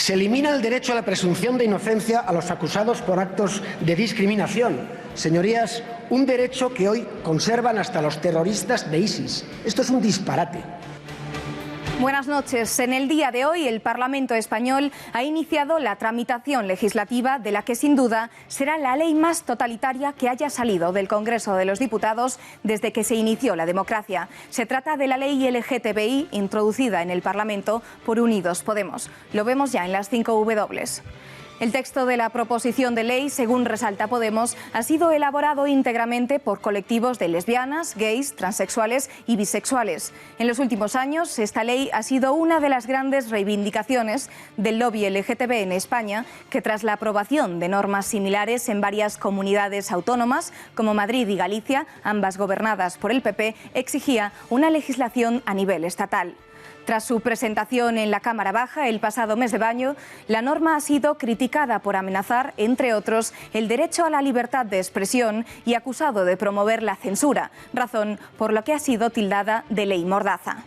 Se elimina el derecho a la presunción de inocencia a los acusados por actos de discriminación. Señorías, un derecho que hoy conservan hasta los terroristas de ISIS. Esto es un disparate. Buenas noches. En el día de hoy, el Parlamento español ha iniciado la tramitación legislativa de la que sin duda será la ley más totalitaria que haya salido del Congreso de los Diputados desde que se inició la democracia. Se trata de la ley LGTBI introducida en el Parlamento por Unidos Podemos. Lo vemos ya en las 5 W. El texto de la proposición de ley, según resalta Podemos, ha sido elaborado íntegramente por colectivos de lesbianas, gays, transexuales y bisexuales. En los últimos años, esta ley ha sido una de las grandes reivindicaciones del lobby LGTB en España, que tras la aprobación de normas similares en varias comunidades autónomas, como Madrid y Galicia, ambas gobernadas por el PP, exigía una legislación a nivel estatal. Tras su presentación en la Cámara Baja el pasado mes de mayo, la norma ha sido criticada por amenazar, entre otros, el derecho a la libertad de expresión y acusado de promover la censura, razón por la que ha sido tildada de ley mordaza.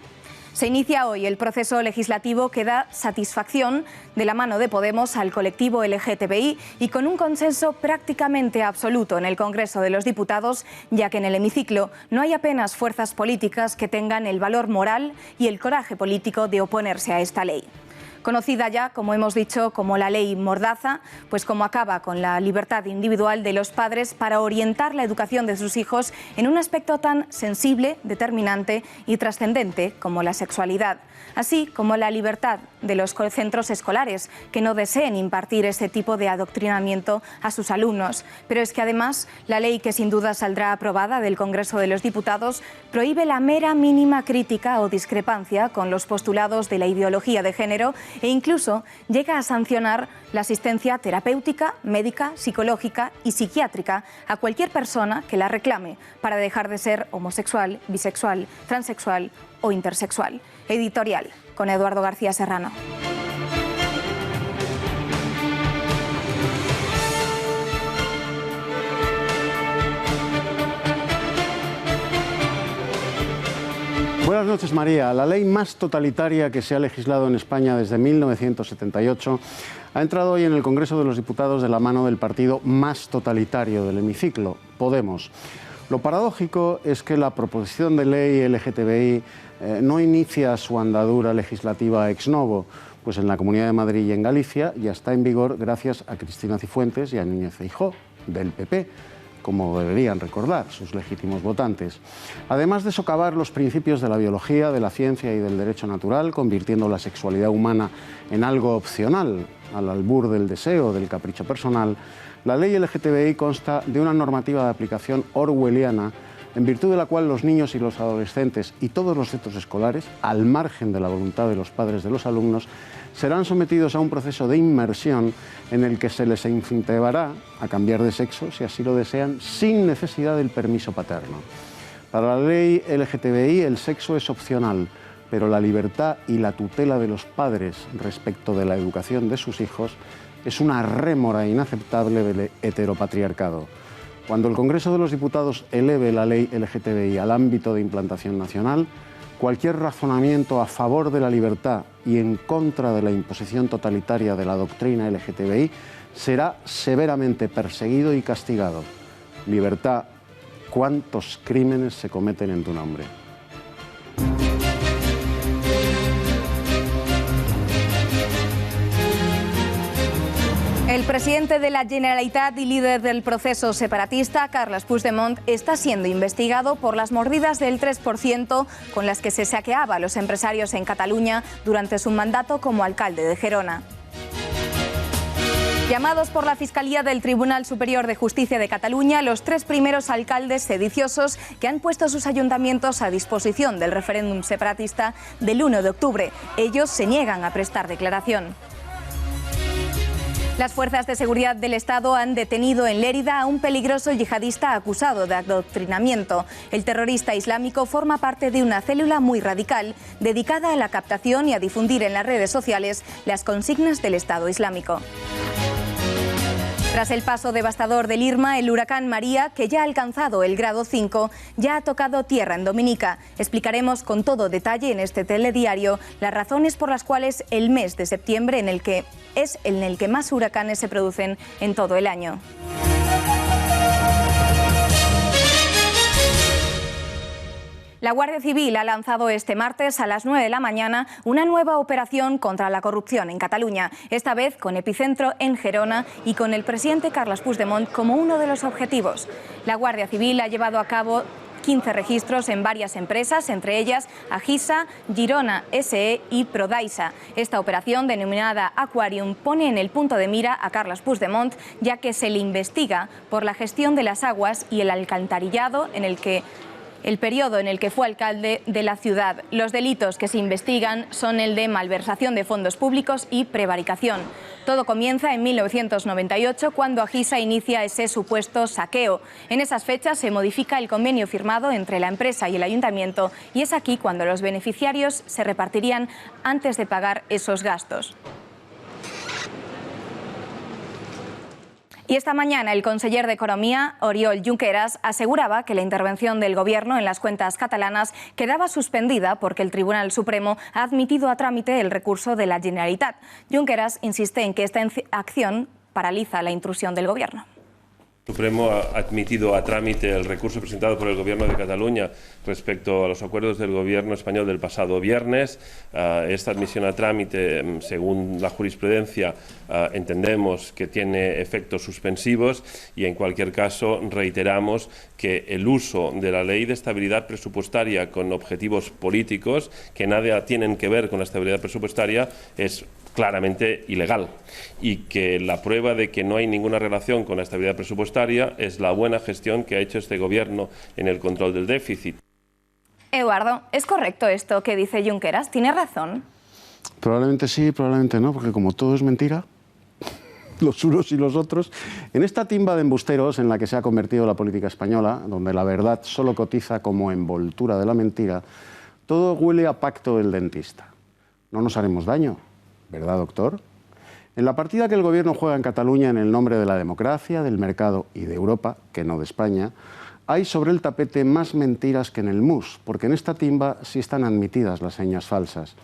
Se inicia hoy el proceso legislativo que da satisfacción de la mano de Podemos al colectivo LGTBI y con un consenso prácticamente absoluto en el Congreso de los Diputados, ya que en el hemiciclo no hay apenas fuerzas políticas que tengan el valor moral y el coraje político de oponerse a esta ley. Conocida ya, como hemos dicho, como la ley mordaza, pues como acaba con la libertad individual de los padres para orientar la educación de sus hijos en un aspecto tan sensible, determinante y trascendente como la sexualidad, así como la libertad de los centros escolares que no deseen impartir este tipo de adoctrinamiento a sus alumnos. Pero es que además la ley, que sin duda saldrá aprobada del Congreso de los Diputados, prohíbe la mera mínima crítica o discrepancia con los postulados de la ideología de género e incluso llega a sancionar la asistencia terapéutica, médica, psicológica y psiquiátrica a cualquier persona que la reclame para dejar de ser homosexual, bisexual, transexual o intersexual. Editorial con Eduardo García Serrano. Buenas noches, María. La ley más totalitaria que se ha legislado en España desde 1978 ha entrado hoy en el Congreso de los Diputados de la mano del partido más totalitario del hemiciclo, Podemos. Lo paradójico es que la proposición de ley LGTBI no inicia su andadura legislativa ex novo, pues en la Comunidad de Madrid y en Galicia ya está en vigor gracias a Cristina Cifuentes y a Núñez Feijóo, del PP, como deberían recordar sus legítimos votantes. Además de socavar los principios de la biología, de la ciencia y del derecho natural, convirtiendo la sexualidad humana en algo opcional, al albur del deseo, del capricho personal, la ley LGTBI consta de una normativa de aplicación orwelliana, en virtud de la cual los niños y los adolescentes y todos los centros escolares, al margen de la voluntad de los padres de los alumnos, serán sometidos a un proceso de inmersión en el que se les incentivará a cambiar de sexo, si así lo desean, sin necesidad del permiso paterno. Para la ley LGTBI el sexo es opcional, pero la libertad y la tutela de los padres respecto de la educación de sus hijos es una rémora inaceptable del heteropatriarcado. Cuando el Congreso de los Diputados eleve la ley LGTBI al ámbito de implantación nacional, cualquier razonamiento a favor de la libertad y en contra de la imposición totalitaria de la doctrina LGTBI será severamente perseguido y castigado. Libertad, ¿cuántos crímenes se cometen en tu nombre? El presidente de la Generalitat y líder del proceso separatista, Carles Puigdemont, está siendo investigado por las mordidas del 3% con las que se saqueaba a los empresarios en Cataluña durante su mandato como alcalde de Gerona. Llamados por la Fiscalía del Tribunal Superior de Justicia de Cataluña, los 3 primeros alcaldes sediciosos que han puesto sus ayuntamientos a disposición del referéndum separatista del 1 de octubre. Ellos se niegan a prestar declaración. Las fuerzas de seguridad del Estado han detenido en Lérida a un peligroso yihadista acusado de adoctrinamiento. El terrorista islámico forma parte de una célula muy radical dedicada a la captación y a difundir en las redes sociales las consignas del Estado Islámico. Tras el paso devastador del Irma, el huracán María, que ya ha alcanzado el grado 5, ya ha tocado tierra en Dominica. Explicaremos con todo detalle en este telediario las razones por las cuales el mes de septiembre es en el que más huracanes se producen en todo el año. La Guardia Civil ha lanzado este martes a las 9 de la mañana una nueva operación contra la corrupción en Cataluña, esta vez con epicentro en Gerona y con el presidente Carles Puigdemont como uno de los objetivos. La Guardia Civil ha llevado a cabo 15 registros en varias empresas, entre ellas Agisa, Girona SE y Prodaisa. Esta operación, denominada Aquarium, pone en el punto de mira a Carles Puigdemont, ya que se le investiga por la gestión de las aguas y el alcantarillado el periodo en el que fue alcalde de la ciudad. Los delitos que se investigan son el de malversación de fondos públicos y prevaricación. Todo comienza en 1998, cuando Agisa inicia ese supuesto saqueo. En esas fechas se modifica el convenio firmado entre la empresa y el ayuntamiento, y es aquí cuando los beneficiarios se repartirían antes de pagar esos gastos. Y esta mañana el conseller de Economía, Oriol Junqueras, aseguraba que la intervención del Gobierno en las cuentas catalanas quedaba suspendida porque el Tribunal Supremo ha admitido a trámite el recurso de la Generalitat. Junqueras insiste en que esta acción paraliza la intrusión del Gobierno. El Supremo ha admitido a trámite el recurso presentado por el Gobierno de Cataluña respecto a los acuerdos del Gobierno español del pasado viernes. Esta admisión a trámite, según la jurisprudencia, entendemos que tiene efectos suspensivos y, en cualquier caso, reiteramos que el uso de la Ley de Estabilidad Presupuestaria con objetivos políticos que nada tienen que ver con la estabilidad presupuestaria es claramente ilegal, y que la prueba de que no hay ninguna relación con la estabilidad presupuestaria es la buena gestión que ha hecho este Gobierno en el control del déficit. Eduardo, ¿es correcto esto que dice Junqueras? ¿Tiene razón? Probablemente sí, probablemente no, porque como todo es mentira, los unos y los otros, en esta timba de embusteros en la que se ha convertido la política española, donde la verdad solo cotiza como envoltura de la mentira, todo huele a pacto del dentista. No nos haremos daño, ¿verdad, doctor? En la partida que el Gobierno juega en Cataluña en el nombre de la democracia, del mercado y de Europa, que no de España, hay sobre el tapete más mentiras que en el mus, porque en esta timba sí están admitidas las señas falsas.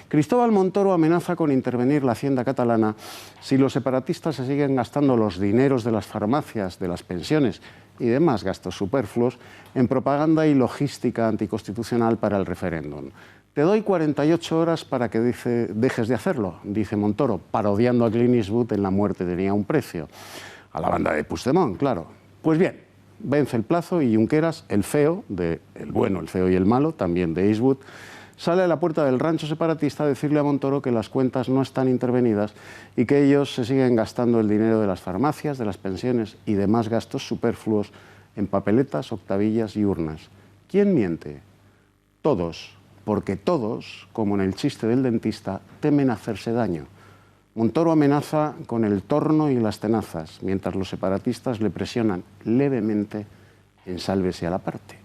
Cristóbal Montoro amenaza con intervenir la Hacienda catalana si los separatistas se siguen gastando los dineros de las farmacias, de las pensiones y demás gastos superfluos en propaganda y logística anticonstitucional para el referéndum. Te doy 48 horas para que dejes de hacerlo, dice Montoro, parodiando a Clint Eastwood en La muerte tenía un precio. A la banda de Puigdemont, claro. Pues bien, vence el plazo y Junqueras, el feo, el bueno, el feo y el malo, también de Eastwood, sale a la puerta del rancho separatista a decirle a Montoro que las cuentas no están intervenidas y que ellos se siguen gastando el dinero de las farmacias, de las pensiones y demás gastos superfluos en papeletas, octavillas y urnas. ¿Quién miente? Todos. Porque todos, como en el chiste del dentista, temen hacerse daño. Montoro amenaza con el torno y las tenazas, mientras los separatistas le presionan levemente en sálvese a la parte.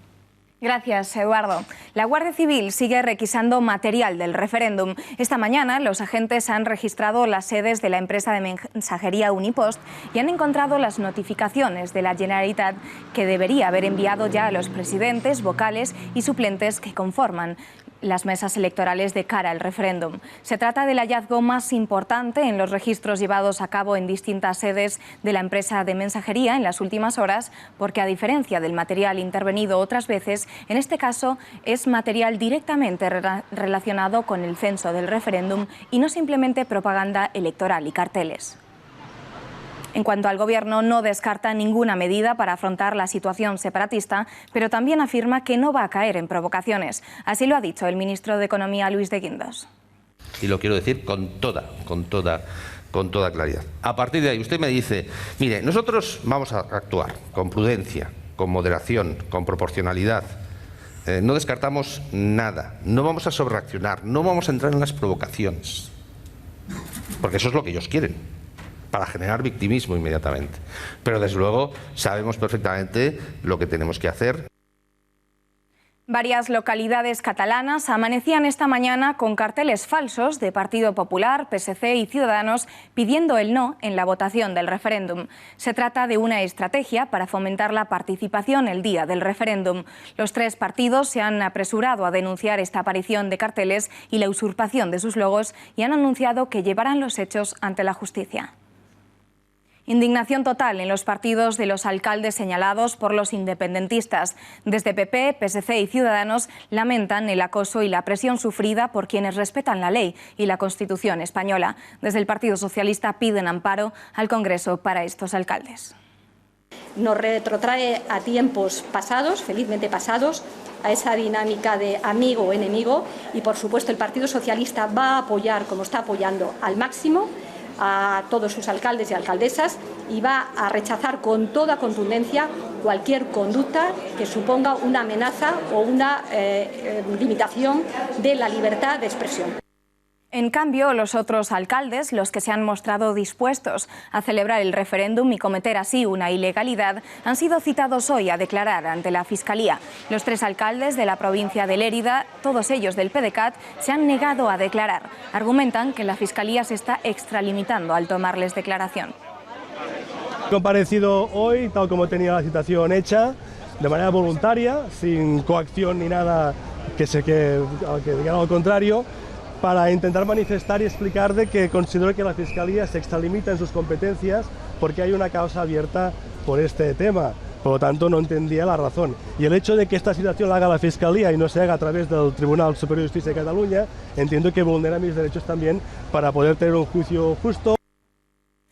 Gracias, Eduardo. La Guardia Civil sigue requisando material del referéndum. Esta mañana los agentes han registrado las sedes de la empresa de mensajería Unipost y han encontrado las notificaciones de la Generalitat que debería haber enviado ya a los presidentes, vocales y suplentes que conforman las mesas electorales de cara al referéndum. Se trata del hallazgo más importante en los registros llevados a cabo en distintas sedes de la empresa de mensajería en las últimas horas, porque a diferencia del material intervenido otras veces, en este caso es material directamente relacionado con el censo del referéndum y no simplemente propaganda electoral y carteles. En cuanto al Gobierno, no descarta ninguna medida para afrontar la situación separatista, pero también afirma que no va a caer en provocaciones. Así lo ha dicho el ministro de Economía, Luis de Guindos. Y lo quiero decir con toda claridad. A partir de ahí usted me dice, mire, nosotros vamos a actuar con prudencia, con moderación, con proporcionalidad. No descartamos nada, no vamos a sobrereaccionar, no vamos a entrar en las provocaciones, porque eso es lo que ellos quieren, para generar victimismo inmediatamente. Pero desde luego sabemos perfectamente lo que tenemos que hacer. Varias localidades catalanas amanecían esta mañana con carteles falsos de Partido Popular, PSC y Ciudadanos pidiendo el no en la votación del referéndum. Se trata de una estrategia para fomentar la participación el día del referéndum. Los tres partidos se han apresurado a denunciar esta aparición de carteles y la usurpación de sus logos y han anunciado que llevarán los hechos ante la justicia. Indignación total en los partidos de los alcaldes señalados por los independentistas. Desde PP, PSC y Ciudadanos lamentan el acoso y la presión sufrida por quienes respetan la ley y la Constitución española. Desde el Partido Socialista piden amparo al Congreso para estos alcaldes. Nos retrotrae a tiempos pasados, felizmente pasados, a esa dinámica de amigo o enemigo, y por supuesto el Partido Socialista va a apoyar, como está apoyando al máximo, a todos sus alcaldes y alcaldesas, y va a rechazar con toda contundencia cualquier conducta que suponga una amenaza o una limitación de la libertad de expresión. En cambio, los otros alcaldes, los que se han mostrado dispuestos a celebrar el referéndum y cometer así una ilegalidad, han sido citados hoy a declarar ante la Fiscalía. Los tres alcaldes de la provincia de Lérida, todos ellos del PDeCAT, se han negado a declarar. Argumentan que la Fiscalía se está extralimitando al tomarles declaración. He comparecido hoy, tal como tenía la citación hecha, de manera voluntaria, sin coacción ni nada que diga al contrario, para intentar manifestar y explicar de que considero que la Fiscalía se extralimita en sus competencias porque hay una causa abierta por este tema. Por lo tanto, no entendía la razón. Y el hecho de que esta situación la haga la Fiscalía y no se haga a través del Tribunal Superior de Justicia de Cataluña, entiendo que vulnera mis derechos también para poder tener un juicio justo.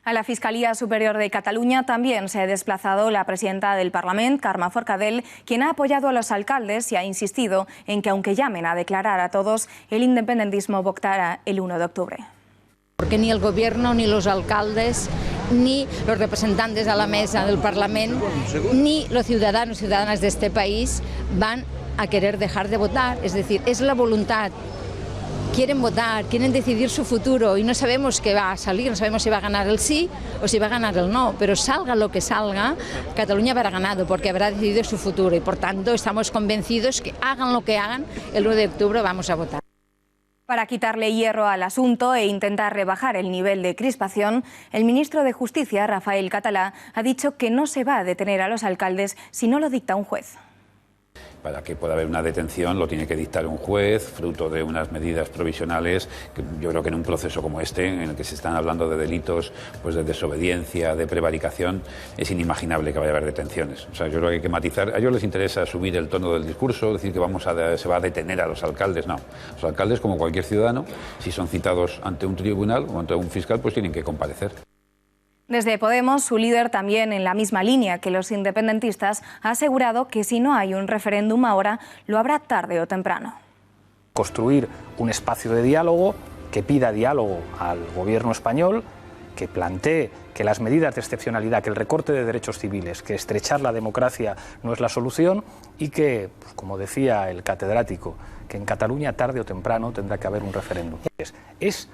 A la Fiscalía Superior de Cataluña también se ha desplazado la presidenta del Parlament, Carme Forcadell, quien ha apoyado a los alcaldes y ha insistido en que aunque llamen a declarar a todos, el independentismo votará el 1 de octubre. Porque ni el Gobierno, ni los alcaldes, ni los representantes a la mesa del Parlamento, ni los ciudadanos y ciudadanas de este país van a querer dejar de votar. Es decir, es la voluntad. Quieren votar, quieren decidir su futuro y no sabemos qué va a salir, no sabemos si va a ganar el sí o si va a ganar el no, pero salga lo que salga, Cataluña habrá ganado porque habrá decidido su futuro y por tanto estamos convencidos que hagan lo que hagan, el 1 de octubre vamos a votar. Para quitarle hierro al asunto e intentar rebajar el nivel de crispación, el ministro de Justicia, Rafael Català, ha dicho que no se va a detener a los alcaldes si no lo dicta un juez. Para que pueda haber una detención lo tiene que dictar un juez, fruto de unas medidas provisionales, que yo creo que en un proceso como este, en el que se están hablando de delitos pues de desobediencia, de prevaricación, es inimaginable que vaya a haber detenciones. O sea, yo creo que hay que matizar. A ellos les interesa subir el tono del discurso, decir que se va a detener a los alcaldes. No, los alcaldes, como cualquier ciudadano, si son citados ante un tribunal o ante un fiscal, pues tienen que comparecer. Desde Podemos, su líder, también en la misma línea que los independentistas, ha asegurado que si no hay un referéndum ahora, lo habrá tarde o temprano. Construir un espacio de diálogo que pida diálogo al Gobierno español, que plantee que las medidas de excepcionalidad, que el recorte de derechos civiles, que estrechar la democracia no es la solución y que, pues, como decía el catedrático, que en Cataluña tarde o temprano tendrá que haber un referéndum. Es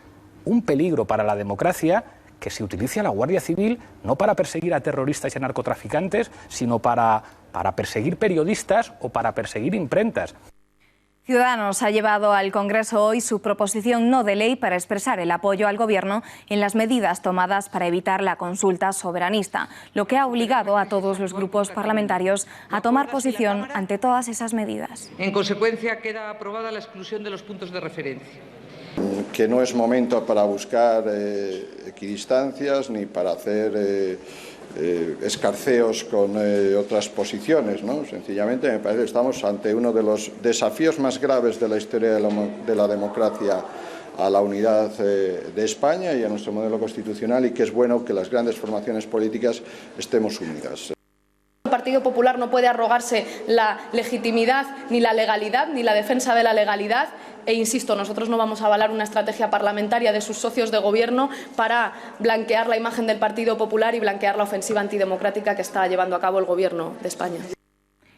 un peligro para la democracia que se utilice a la Guardia Civil no para perseguir a terroristas y a narcotraficantes, sino para perseguir periodistas o para perseguir imprentas. Ciudadanos ha llevado al Congreso hoy su proposición no de ley para expresar el apoyo al Gobierno en las medidas tomadas para evitar la consulta soberanista, lo que ha obligado a todos los grupos parlamentarios a tomar posición ante todas esas medidas. En consecuencia, queda aprobada la exclusión de los puntos de referencia. Que no es momento para buscar equidistancias ni para hacer escarceos con otras posiciones, ¿no? Sencillamente me parece que estamos ante uno de los desafíos más graves de la historia de la democracia a la unidad de España y a nuestro modelo constitucional, y que es bueno que las grandes formaciones políticas estemos unidas. El Partido Popular no puede arrogarse la legitimidad, ni la legalidad, ni la defensa de la legalidad. E insisto, nosotros no vamos a avalar una estrategia parlamentaria de sus socios de gobierno para blanquear la imagen del Partido Popular y blanquear la ofensiva antidemocrática que está llevando a cabo el Gobierno de España.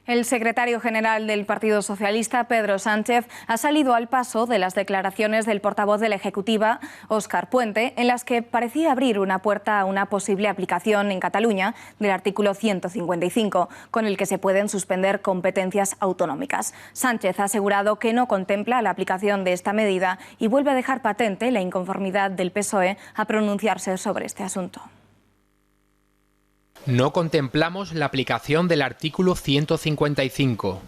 El secretario general del Partido Socialista, Pedro Sánchez, ha salido al paso de las declaraciones del portavoz de la Ejecutiva, Óscar Puente, en las que parecía abrir una puerta a una posible aplicación en Cataluña del artículo 155, con el que se pueden suspender competencias autonómicas. Sánchez ha asegurado que no contempla la aplicación de esta medida y vuelve a dejar patente la inconformidad del PSOE a pronunciarse sobre este asunto. No contemplamos la aplicación del artículo 155.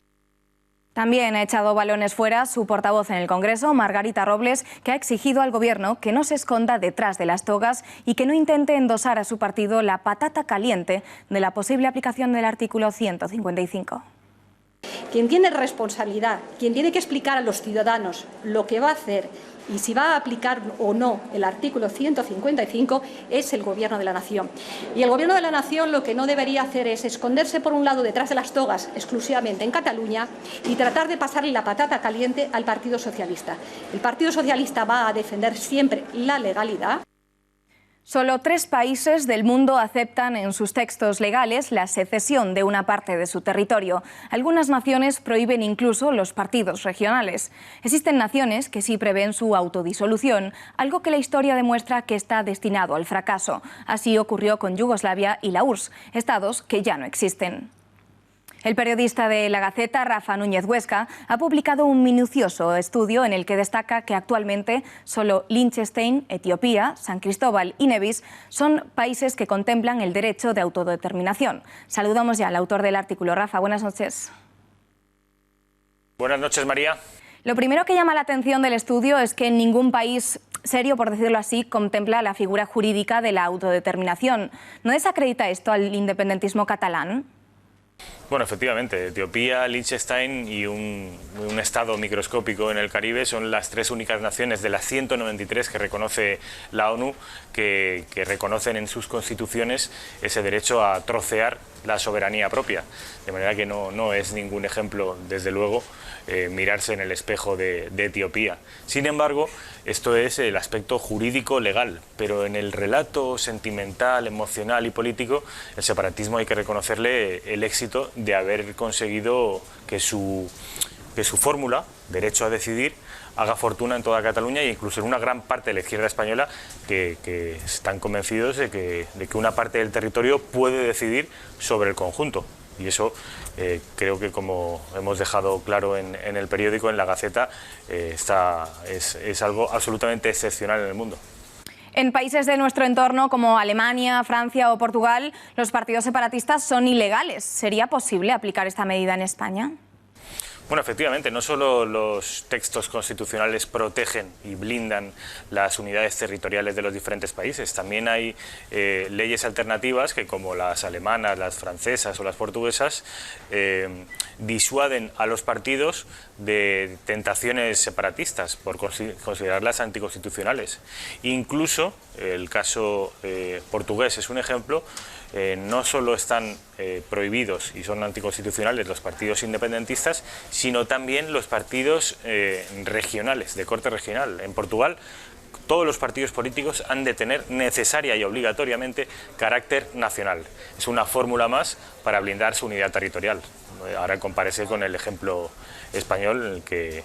También ha echado balones fuera su portavoz en el Congreso, Margarita Robles, que ha exigido al Gobierno que no se esconda detrás de las togas y que no intente endosar a su partido la patata caliente de la posible aplicación del artículo 155. Quien tiene responsabilidad, quien tiene que explicar a los ciudadanos lo que va a hacer y si va a aplicar o no el artículo 155 es el Gobierno de la Nación. Y el Gobierno de la Nación lo que no debería hacer es esconderse por un lado detrás de las togas exclusivamente en Cataluña y tratar de pasarle la patata caliente al Partido Socialista. El Partido Socialista va a defender siempre la legalidad. Solo 3 países del mundo aceptan en sus textos legales la secesión de una parte de su territorio. Algunas naciones prohíben incluso los partidos regionales. Existen naciones que sí prevén su autodisolución, algo que la historia demuestra que está destinado al fracaso. Así ocurrió con Yugoslavia y la URSS, estados que ya no existen. El periodista de La Gaceta, Rafa Núñez Huesca, ha publicado un minucioso estudio en el que destaca que actualmente solo Liechtenstein, Etiopía, San Cristóbal y Nevis son países que contemplan el derecho de autodeterminación. Saludamos ya al autor del artículo. Rafa, buenas noches. Buenas noches, María. Lo primero que llama la atención del estudio es que ningún país serio, por decirlo así, contempla la figura jurídica de la autodeterminación. ¿No desacredita esto al independentismo catalán? Bueno, efectivamente, Etiopía, Liechtenstein y un estado microscópico en el Caribe son las 3 únicas naciones de las 193 que reconoce la ONU que reconocen en sus constituciones ese derecho a trocear la soberanía propia. De manera que no es ningún ejemplo, desde luego, mirarse en el espejo de Etiopía. Sin embargo, esto es el aspecto jurídico legal, pero en el relato sentimental, emocional y político, el separatismo hay que reconocerle el éxito de haber conseguido que su fórmula, derecho a decidir, haga fortuna en toda Cataluña e incluso en una gran parte de la izquierda española que están convencidos de que una parte del territorio puede decidir sobre el conjunto. Y eso creo que, como hemos dejado claro en el periódico, en La Gaceta, es algo absolutamente excepcional en el mundo. En países de nuestro entorno como Alemania, Francia o Portugal, los partidos separatistas son ilegales. ¿Sería posible aplicar esta medida en España? Bueno, efectivamente, no solo los textos constitucionales protegen y blindan las unidades territoriales de los diferentes países, también hay leyes alternativas que, como las alemanas, las francesas o las portuguesas, disuaden a los partidos de tentaciones separatistas por considerarlas anticonstitucionales. Incluso el caso portugués es un ejemplo. No solo están prohibidos y son anticonstitucionales los partidos independentistas, sino también los partidos regionales, de corte regional. En Portugal, todos los partidos políticos han de tener necesaria y obligatoriamente carácter nacional. Es una fórmula más para blindar su unidad territorial. Ahora comparece con el ejemplo español, en el que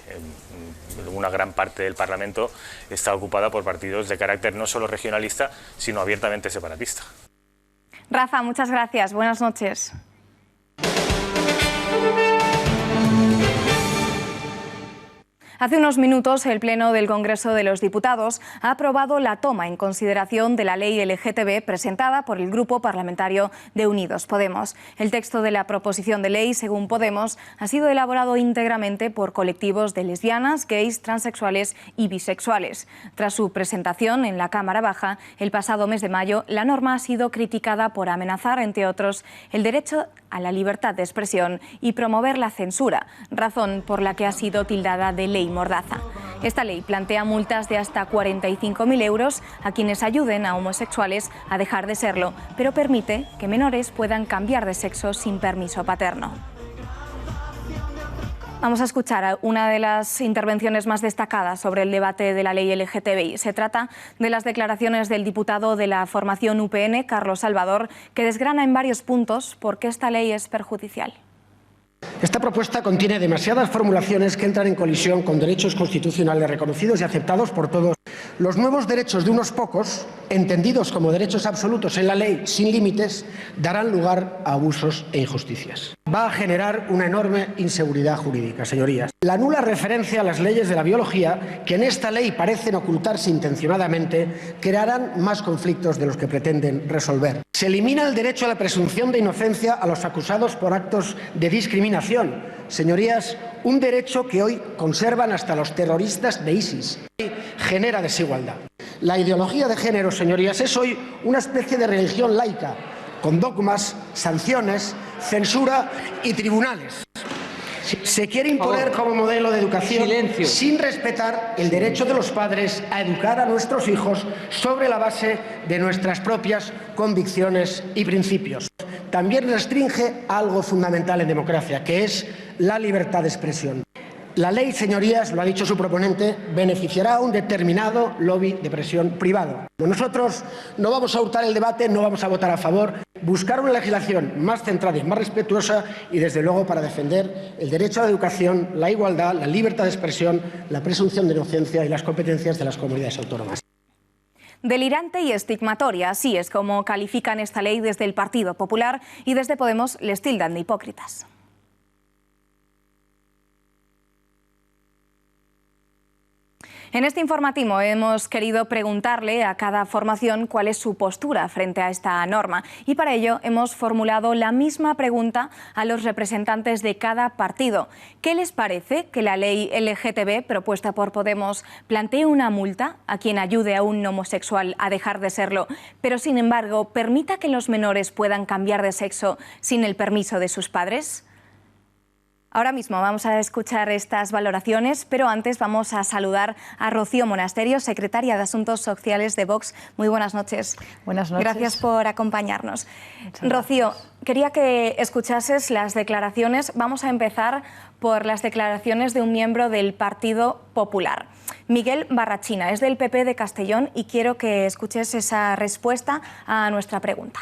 una gran parte del Parlamento está ocupada por partidos de carácter no solo regionalista, sino abiertamente separatista. Rafa, muchas gracias. Buenas noches. Hace unos minutos, el Pleno del Congreso de los Diputados ha aprobado la toma en consideración de la ley LGTB presentada por el Grupo Parlamentario de Unidos Podemos. El texto de la proposición de ley, según Podemos, ha sido elaborado íntegramente por colectivos de lesbianas, gays, transexuales y bisexuales. Tras su presentación en la Cámara Baja el pasado mes de mayo, la norma ha sido criticada por amenazar, entre otros, el derecho a la libertad de expresión y promover la censura, razón por la que ha sido tildada de ley mordaza. Esta ley plantea multas de hasta 45.000 euros a quienes ayuden a homosexuales a dejar de serlo, pero permite que menores puedan cambiar de sexo sin permiso paterno. Vamos a escuchar una de las intervenciones más destacadas sobre el debate de la ley LGTBI. Se trata de las declaraciones del diputado de la formación UPN, Carlos Salvador, que desgrana en varios puntos por qué esta ley es perjudicial. Esta propuesta contiene demasiadas formulaciones que entran en colisión con derechos constitucionales reconocidos y aceptados por todos. Los nuevos derechos de unos pocos, entendidos como derechos absolutos en la ley sin límites, darán lugar a abusos e injusticias. Va a generar una enorme inseguridad jurídica, señorías. La nula referencia a las leyes de la biología, que en esta ley parecen ocultarse intencionadamente, crearán más conflictos de los que pretenden resolver. Se elimina el derecho a la presunción de inocencia a los acusados por actos de discriminación. Señorías, un derecho que hoy conservan hasta los terroristas de ISIS. Genera desigualdad. La ideología de género, señorías, es hoy una especie de religión laica, con dogmas, sanciones, censura y tribunales. Se quiere imponer como modelo de educación sin respetar el derecho de los padres a educar a nuestros hijos sobre la base de nuestras propias convicciones y principios. También restringe algo fundamental en democracia, que es la libertad de expresión. La ley, señorías, lo ha dicho su proponente, beneficiará a un determinado lobby de presión privado. Nosotros no vamos a hurtar el debate, no vamos a votar a favor. Buscar una legislación más centrada y más respetuosa y, desde luego, para defender el derecho a la educación, la igualdad, la libertad de expresión, la presunción de inocencia y las competencias de las comunidades autónomas. Delirante y estigmatoria, así es como califican esta ley desde el Partido Popular, y desde Podemos les tildan de hipócritas. En este informativo hemos querido preguntarle a cada formación cuál es su postura frente a esta norma, y para ello hemos formulado la misma pregunta a los representantes de cada partido. ¿Qué les parece que la ley LGTB propuesta por Podemos plantee una multa a quien ayude a un homosexual a dejar de serlo, pero sin embargo permita que los menores puedan cambiar de sexo sin el permiso de sus padres? Ahora mismo vamos a escuchar estas valoraciones, pero antes vamos a saludar a Rocío Monasterio, secretaria de Asuntos Sociales de Vox. Muy buenas noches. Buenas noches. Gracias por acompañarnos. Rocío, quería que escuchases las declaraciones. Vamos a empezar por las declaraciones de un miembro del Partido Popular. Miguel Barrachina, es del PP de Castellón, y quiero que escuches esa respuesta a nuestra pregunta.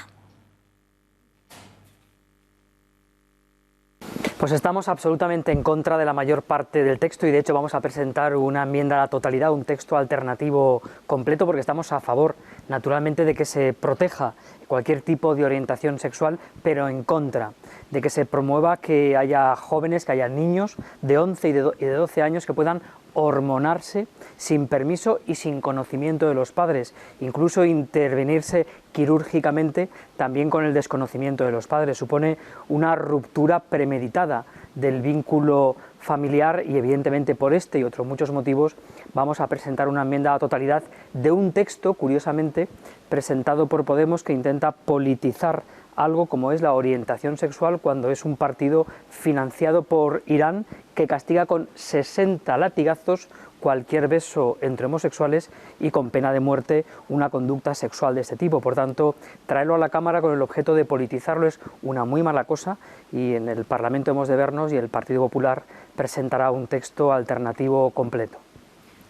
Pues estamos absolutamente en contra de la mayor parte del texto, y de hecho vamos a presentar una enmienda a la totalidad, un texto alternativo completo, porque estamos a favor, naturalmente, de que se proteja cualquier tipo de orientación sexual, pero en contra de que se promueva que haya jóvenes, que haya niños de 11 y de 12 años que puedan hormonarse sin permiso y sin conocimiento de los padres, incluso intervenirse quirúrgicamente también con el desconocimiento de los padres. Supone una ruptura premeditada del vínculo familiar, y evidentemente por este y otros muchos motivos vamos a presentar una enmienda a la totalidad de un texto, curiosamente, presentado por Podemos, que intenta politizar algo como es la orientación sexual, cuando es un partido financiado por Irán que castiga con 60 latigazos cualquier beso entre homosexuales y con pena de muerte una conducta sexual de este tipo. Por tanto, traerlo a la Cámara con el objeto de politizarlo es una muy mala cosa, y en el Parlamento hemos de vernos, y el Partido Popular presentará un texto alternativo completo.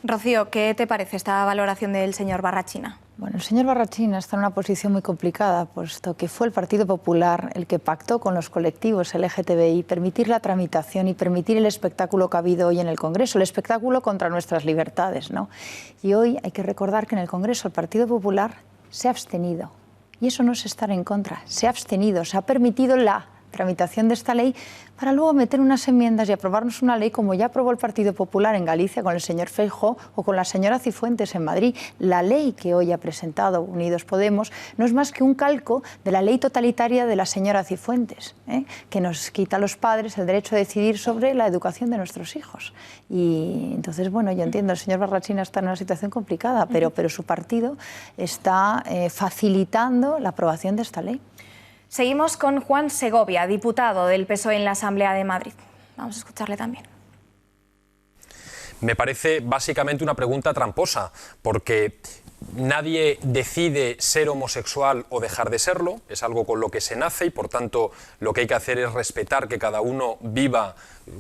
Rocío, ¿qué te parece esta valoración del señor Barrachina? Bueno, el señor Barrachina está en una posición muy complicada, puesto que fue el Partido Popular el que pactó con los colectivos LGTBI permitir la tramitación y permitir el espectáculo que ha habido hoy en el Congreso, el espectáculo contra nuestras libertades, ¿no? Y hoy hay que recordar que en el Congreso el Partido Popular se ha abstenido, y eso no es estar en contra, se ha abstenido, se ha permitido la tramitación de esta ley para luego meter unas enmiendas y aprobarnos una ley como ya aprobó el Partido Popular en Galicia con el señor Feijóo o con la señora Cifuentes en Madrid. La ley que hoy ha presentado Unidos Podemos no es más que un calco de la ley totalitaria de la señora Cifuentes, que nos quita a los padres el derecho a decidir sobre la educación de nuestros hijos. Y entonces, bueno, yo entiendo, el señor Barrachina está en una situación complicada, pero su partido está facilitando la aprobación de esta ley. Seguimos con Juan Segovia, diputado del PSOE en la Asamblea de Madrid. Vamos a escucharle también. Me parece básicamente una pregunta tramposa, porque nadie decide ser homosexual o dejar de serlo, es algo con lo que se nace, y por tanto lo que hay que hacer es respetar que cada uno viva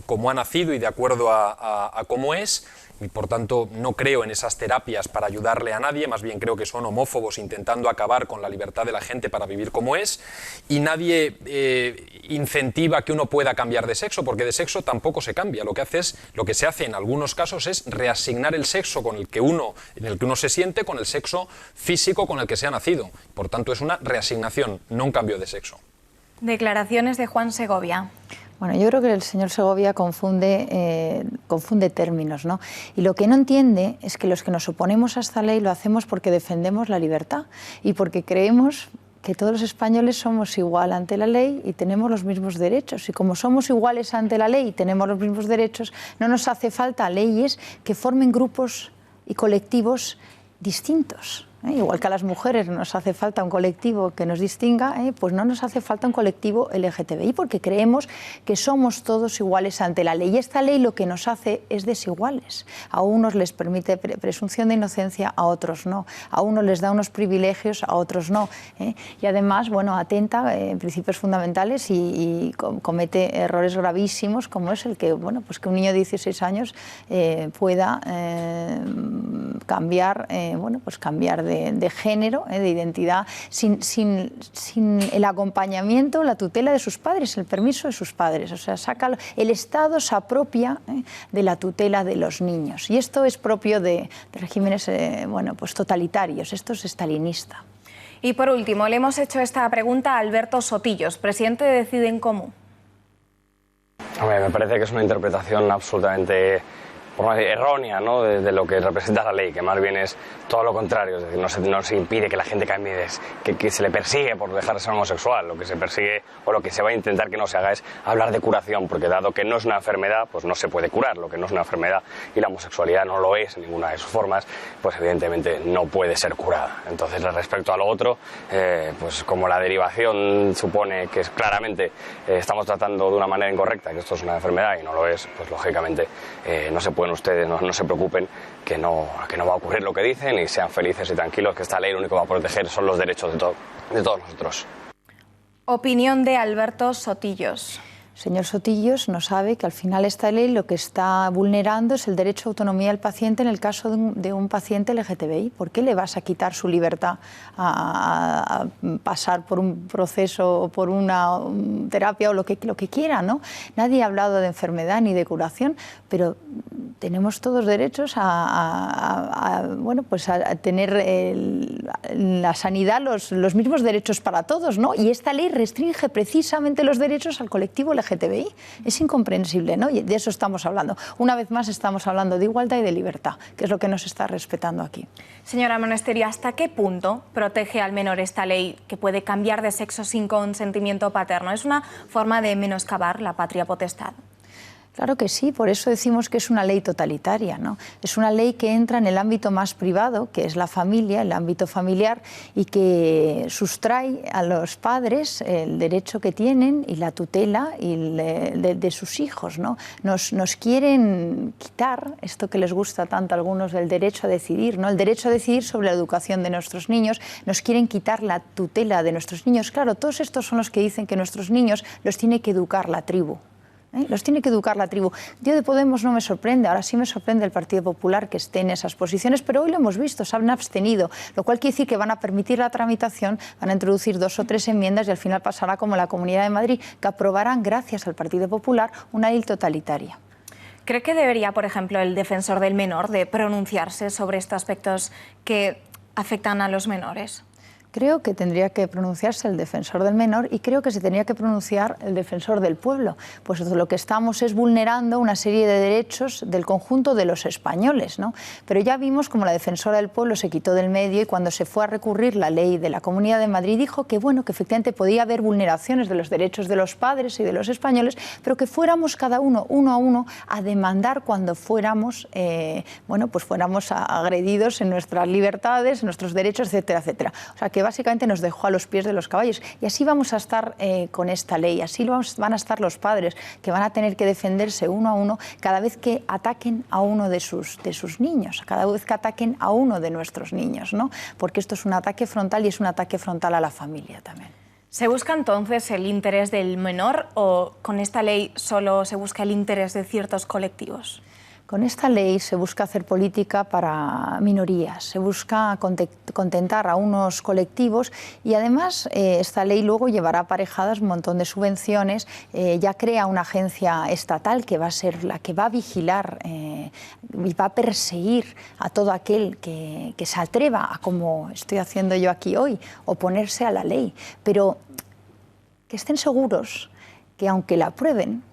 como ha nacido y de acuerdo a cómo es, y por tanto no creo en esas terapias para ayudarle a nadie, más bien creo que son homófobos intentando acabar con la libertad de la gente para vivir como es, y nadie incentiva que uno pueda cambiar de sexo, porque de sexo tampoco se cambia. Lo que se hace en algunos casos es reasignar el sexo en el que uno se siente con el sexo físico con el que se ha nacido. Por tanto, es una reasignación, no un cambio de sexo. Declaraciones de Juan Segovia. Bueno, yo creo que el señor Segovia confunde términos, ¿no? Y lo que no entiende es que los que nos oponemos a esta ley lo hacemos porque defendemos la libertad y porque creemos que todos los españoles somos igual ante la ley y tenemos los mismos derechos. Y como somos iguales ante la ley y tenemos los mismos derechos, no nos hace falta leyes que formen grupos y colectivos distintos. Igual que a las mujeres nos hace falta un colectivo que nos distinga, pues no nos hace falta un colectivo LGTBI, porque creemos que somos todos iguales ante la ley. Y esta ley lo que nos hace es desiguales. A unos les permite presunción de inocencia, a otros no. A unos les da unos privilegios, a otros no. Y además, bueno, atenta en principios fundamentales y comete errores gravísimos, como es el que, bueno, pues que un niño de 16 años pueda cambiar, bueno, pues cambiar de género, de identidad, sin el acompañamiento, la tutela de sus padres, el permiso de sus padres. O sea, el Estado se apropia de la tutela de los niños. Y esto es propio de regímenes bueno, pues totalitarios. Esto es estalinista. Y por último, le hemos hecho esta pregunta a Alberto Sotillos, presidente de Decide en Comú. Hombre, me parece que es una interpretación absolutamente errónea, ¿no?, de lo que representa la ley, que más bien es todo lo contrario. Es decir, no se impide que la gente cambie, que se le persigue por dejar de ser homosexual. Lo que se persigue o lo que se va a intentar que no se haga es hablar de curación, porque dado que no es una enfermedad, pues no se puede curar. Lo que no es una enfermedad y la homosexualidad no lo es en ninguna de sus formas, pues evidentemente no puede ser curada. Entonces, respecto a lo otro, pues como la derivación supone que claramente estamos tratando de una manera incorrecta, que esto es una enfermedad y no lo es, pues lógicamente no se pueden ustedes, no se preocupen, que no va a ocurrir lo que dicen, y sean felices y tranquilos, que esta ley lo único que va a proteger son los derechos de todos nosotros. Opinión de Alberto Sotillos. Señor Sotillos no sabe que al final esta ley lo que está vulnerando es el derecho a autonomía del paciente en el caso de un paciente LGTBI. ¿Por qué le vas a quitar su libertad a pasar por un proceso o por una terapia o lo que quiera, ¿no? Nadie ha hablado de enfermedad ni de curación, pero tenemos todos derechos bueno, pues a tener la sanidad, los mismos derechos para todos, ¿no? Y esta ley restringe precisamente los derechos al colectivo LGTBI. Es incomprensible, ¿no? Y de eso estamos hablando. Una vez más estamos hablando de igualdad y de libertad, que es lo que nos está respetando aquí. Señora Monasterio, ¿hasta qué punto protege al menor esta ley que puede cambiar de sexo sin consentimiento paterno? ¿Es una forma de menoscabar la patria potestad? Claro que sí, por eso decimos que es una ley totalitaria, ¿no? Es una ley que entra en el ámbito más privado, que es la familia, el ámbito familiar, y que sustrae a los padres el derecho que tienen y la tutela de sus hijos, ¿no? Nos quieren quitar esto que les gusta tanto a algunos, del derecho a decidir, ¿no? El derecho a decidir sobre la educación de nuestros niños. Nos quieren quitar la tutela de nuestros niños. Claro, todos estos son los que dicen que nuestros niños los tiene que educar la tribu. Los tiene que educar la tribu. Yo de Podemos no me sorprende, ahora sí me sorprende el Partido Popular que esté en esas posiciones, pero hoy lo hemos visto, se han abstenido, lo cual quiere decir que van a permitir la tramitación, van a introducir 2 o 3 enmiendas y al final pasará como la Comunidad de Madrid, que aprobarán, gracias al Partido Popular, una ley totalitaria. ¿Cree que debería, por ejemplo, el defensor del menor de pronunciarse sobre estos aspectos que afectan a los menores? Creo que tendría que pronunciarse el defensor del menor y creo que se tendría que pronunciar el defensor del pueblo, pues lo que estamos es vulnerando una serie de derechos del conjunto de los españoles, ¿no? Pero ya vimos como la defensora del pueblo se quitó del medio y cuando se fue a recurrir la ley de la Comunidad de Madrid dijo que, bueno, que efectivamente podía haber vulneraciones de los derechos de los padres y de los españoles, pero que fuéramos cada uno a uno a demandar cuando fuéramos, bueno, pues fuéramos agredidos en nuestras libertades, en nuestros derechos, etcétera, etcétera. O sea, que básicamente nos dejó a los pies de los caballos. Y así vamos a estar con esta ley, así van a estar los padres, que van a tener que defenderse uno a uno cada vez que ataquen a uno de sus niños, cada vez que ataquen a uno de nuestros niños, ¿no? Porque esto es un ataque frontal y es un ataque frontal a la familia también. ¿Se busca entonces el interés del menor o con esta ley solo se busca el interés de ciertos colectivos? Con esta ley se busca hacer política para minorías, se busca contentar a unos colectivos y además esta ley luego llevará aparejadas un montón de subvenciones, ya crea una agencia estatal que va a ser la que va a vigilar y va a perseguir a todo aquel que se atreva a, como estoy haciendo yo aquí hoy, oponerse a la ley. Pero que estén seguros que aunque la aprueben,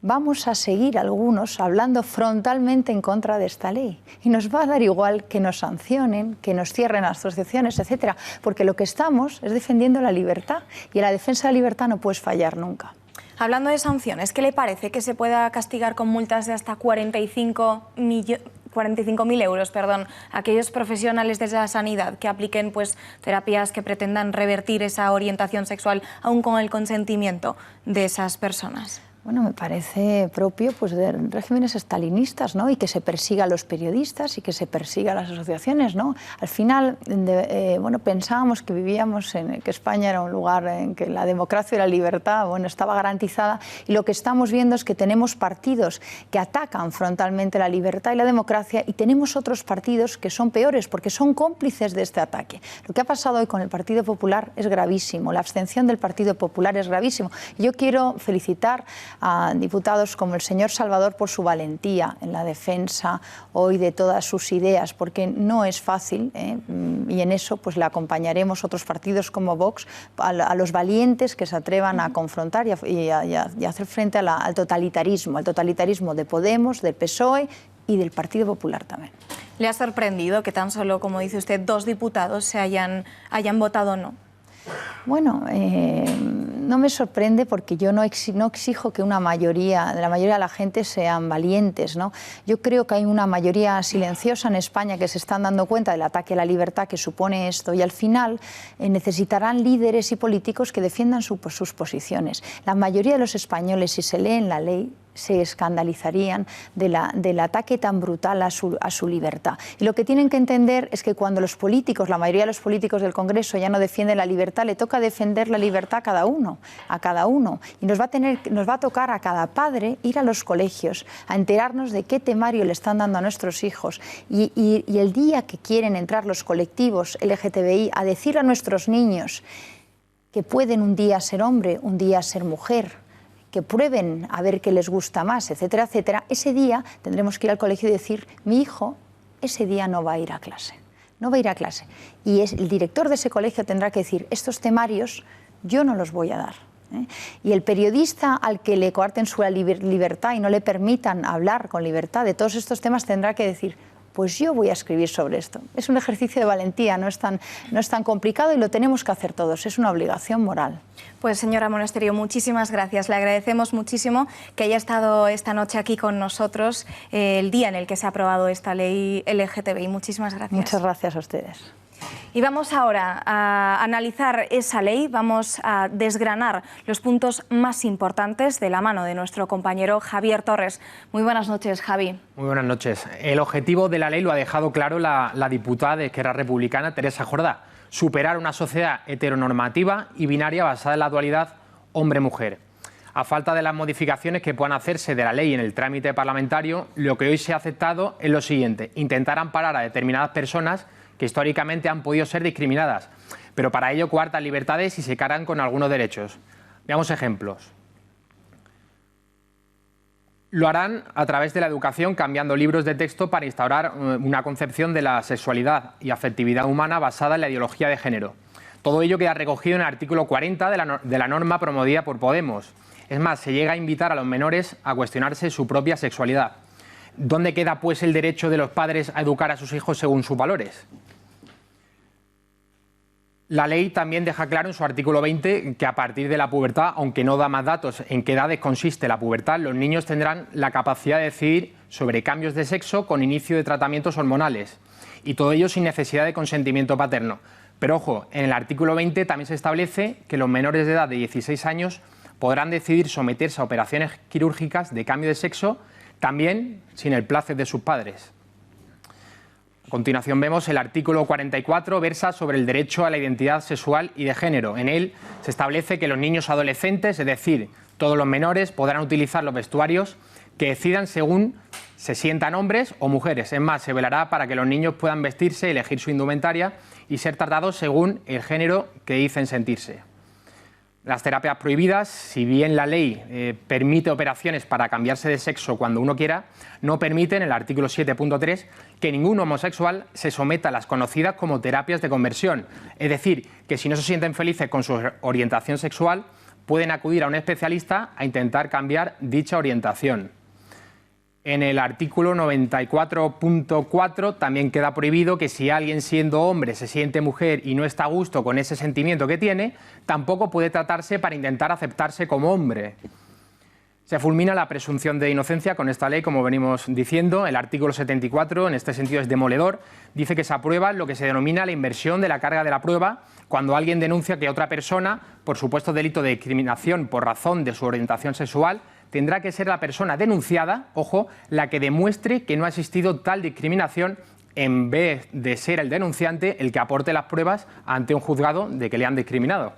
vamos a seguir algunos hablando frontalmente en contra de esta ley. Y nos va a dar igual que nos sancionen, que nos cierren asociaciones, etcétera, porque lo que estamos es defendiendo la libertad y en la defensa de la libertad no puedes fallar nunca. Hablando de sanciones, ¿qué le parece que se pueda castigar con multas de hasta 45.000 euros, a aquellos profesionales de la sanidad que apliquen terapias que pretendan revertir esa orientación sexual aún con el consentimiento de esas personas? Bueno, me parece propio de regímenes estalinistas, ¿no? Y que se persiga a los periodistas y que se persiga a las asociaciones, ¿no? Al final, pensábamos que vivíamos que España era un lugar en que la democracia y la libertad, estaba garantizada, y lo que estamos viendo es que tenemos partidos que atacan frontalmente la libertad y la democracia y tenemos otros partidos que son peores porque son cómplices de este ataque. Lo que ha pasado hoy con el Partido Popular es gravísimo, la abstención del Partido Popular es gravísimo. Yo quiero felicitar a diputados como el señor Salvador por su valentía en la defensa hoy de todas sus ideas, porque no es fácil, y en eso le acompañaremos otros partidos como Vox, a los valientes que se atrevan a confrontar y a hacer frente al totalitarismo de Podemos, del PSOE y del Partido Popular también. ¿Le ha sorprendido que tan solo, como dice usted, 2 diputados se hayan votado no? Bueno, no me sorprende porque yo no exijo que la mayoría de la gente sean valientes, ¿no? Yo creo que hay una mayoría silenciosa en España que se están dando cuenta del ataque a la libertad que supone esto y al final necesitarán líderes y políticos que defiendan sus posiciones. La mayoría de los españoles, si se leen la ley, se escandalizarían del ataque tan brutal a su libertad. Y lo que tienen que entender es que cuando los políticos, la mayoría de los políticos del Congreso ya no defienden la libertad, le toca defender la libertad a cada uno. Y nos va a tocar a cada padre ir a los colegios, a enterarnos de qué temario le están dando a nuestros hijos. Y el día que quieren entrar los colectivos LGTBI a decir a nuestros niños que pueden un día ser hombre, un día ser mujer, que prueben a ver qué les gusta más, etcétera, etcétera, ese día tendremos que ir al colegio y decir, mi hijo ese día no va a ir a clase, no va a ir a clase. Y el director de ese colegio tendrá que decir, estos temarios yo no los voy a dar. Y el periodista al que le coarten su libertad y no le permitan hablar con libertad de todos estos temas tendrá que decir, pues yo voy a escribir sobre esto. Es un ejercicio de valentía, no es tan complicado y lo tenemos que hacer todos, es una obligación moral. Pues señora Monasterio, muchísimas gracias. Le agradecemos muchísimo que haya estado esta noche aquí con nosotros el día en el que se ha aprobado esta ley LGTBI. Muchísimas gracias. Muchas gracias a ustedes. Y vamos ahora a analizar esa ley, vamos a desgranar los puntos más importantes de la mano de nuestro compañero Javier Torres. Muy buenas noches, Javi. Muy buenas noches. El objetivo de la ley lo ha dejado claro la diputada de Esquerra Republicana, Teresa Jordá: superar una sociedad heteronormativa y binaria basada en la dualidad hombre-mujer. A falta de las modificaciones que puedan hacerse de la ley en el trámite parlamentario, lo que hoy se ha aceptado es lo siguiente: intentar amparar a determinadas personas que históricamente han podido ser discriminadas, pero para ello coartan libertades y se cargan con algunos derechos. Veamos ejemplos. Lo harán a través de la educación, cambiando libros de texto para instaurar una concepción de la sexualidad y afectividad humana basada en la ideología de género. Todo ello queda recogido en el artículo 40 de la norma promovida por Podemos. Es más, se llega a invitar a los menores a cuestionarse su propia sexualidad. ¿Dónde queda, pues, el derecho de los padres a educar a sus hijos según sus valores? La ley también deja claro en su artículo 20 que a partir de la pubertad, aunque no da más datos en qué edades consiste la pubertad, los niños tendrán la capacidad de decidir sobre cambios de sexo con inicio de tratamientos hormonales, y todo ello sin necesidad de consentimiento paterno. Pero ojo, en el artículo 20 también se establece que los menores de edad de 16 años podrán decidir someterse a operaciones quirúrgicas de cambio de sexo, también sin el plácet de sus padres. A continuación vemos el artículo 44, versa sobre el derecho a la identidad sexual y de género. En él se establece que los niños adolescentes, es decir, todos los menores, podrán utilizar los vestuarios que decidan según se sientan hombres o mujeres. Es más, se velará para que los niños puedan vestirse, elegir su indumentaria y ser tratados según el género que dicen sentirse. Las terapias prohibidas, si bien la ley permite operaciones para cambiarse de sexo cuando uno quiera, no permiten, en el artículo 7.3, que ningún homosexual se someta a las conocidas como terapias de conversión. Es decir, que si no se sienten felices con su orientación sexual, pueden acudir a un especialista a intentar cambiar dicha orientación. En el artículo 94.4 también queda prohibido que si alguien siendo hombre se siente mujer y no está a gusto con ese sentimiento que tiene, tampoco puede tratarse para intentar aceptarse como hombre. Se fulmina la presunción de inocencia con esta ley, como venimos diciendo. El artículo 74, en este sentido, es demoledor. Dice que se aprueba lo que se denomina la inversión de la carga de la prueba cuando alguien denuncia que otra persona, por supuesto delito de discriminación por razón de su orientación sexual, tendrá que ser la persona denunciada, ojo, la que demuestre que no ha existido tal discriminación en vez de ser el denunciante el que aporte las pruebas ante un juzgado de que le han discriminado.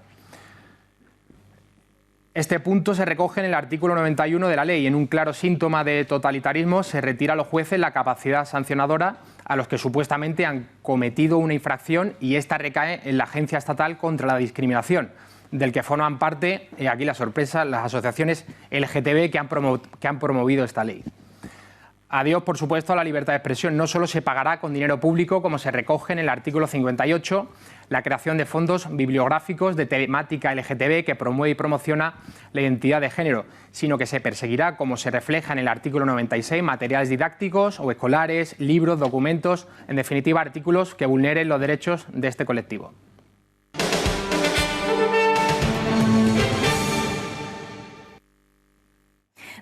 Este punto se recoge en el artículo 91 de la ley. En un claro síntoma de totalitarismo se retira a los jueces la capacidad sancionadora a los que supuestamente han cometido una infracción y esta recae en la Agencia Estatal contra la Discriminación, del que forman parte, aquí la sorpresa, las asociaciones LGTB que han promovido esta ley. Adiós, por supuesto, a la libertad de expresión. No solo se pagará con dinero público, como se recoge en el artículo 58, la creación de fondos bibliográficos de temática LGTB que promueve y promociona la identidad de género, sino que se perseguirá, como se refleja en el artículo 96, materiales didácticos o escolares, libros, documentos, en definitiva, artículos que vulneren los derechos de este colectivo.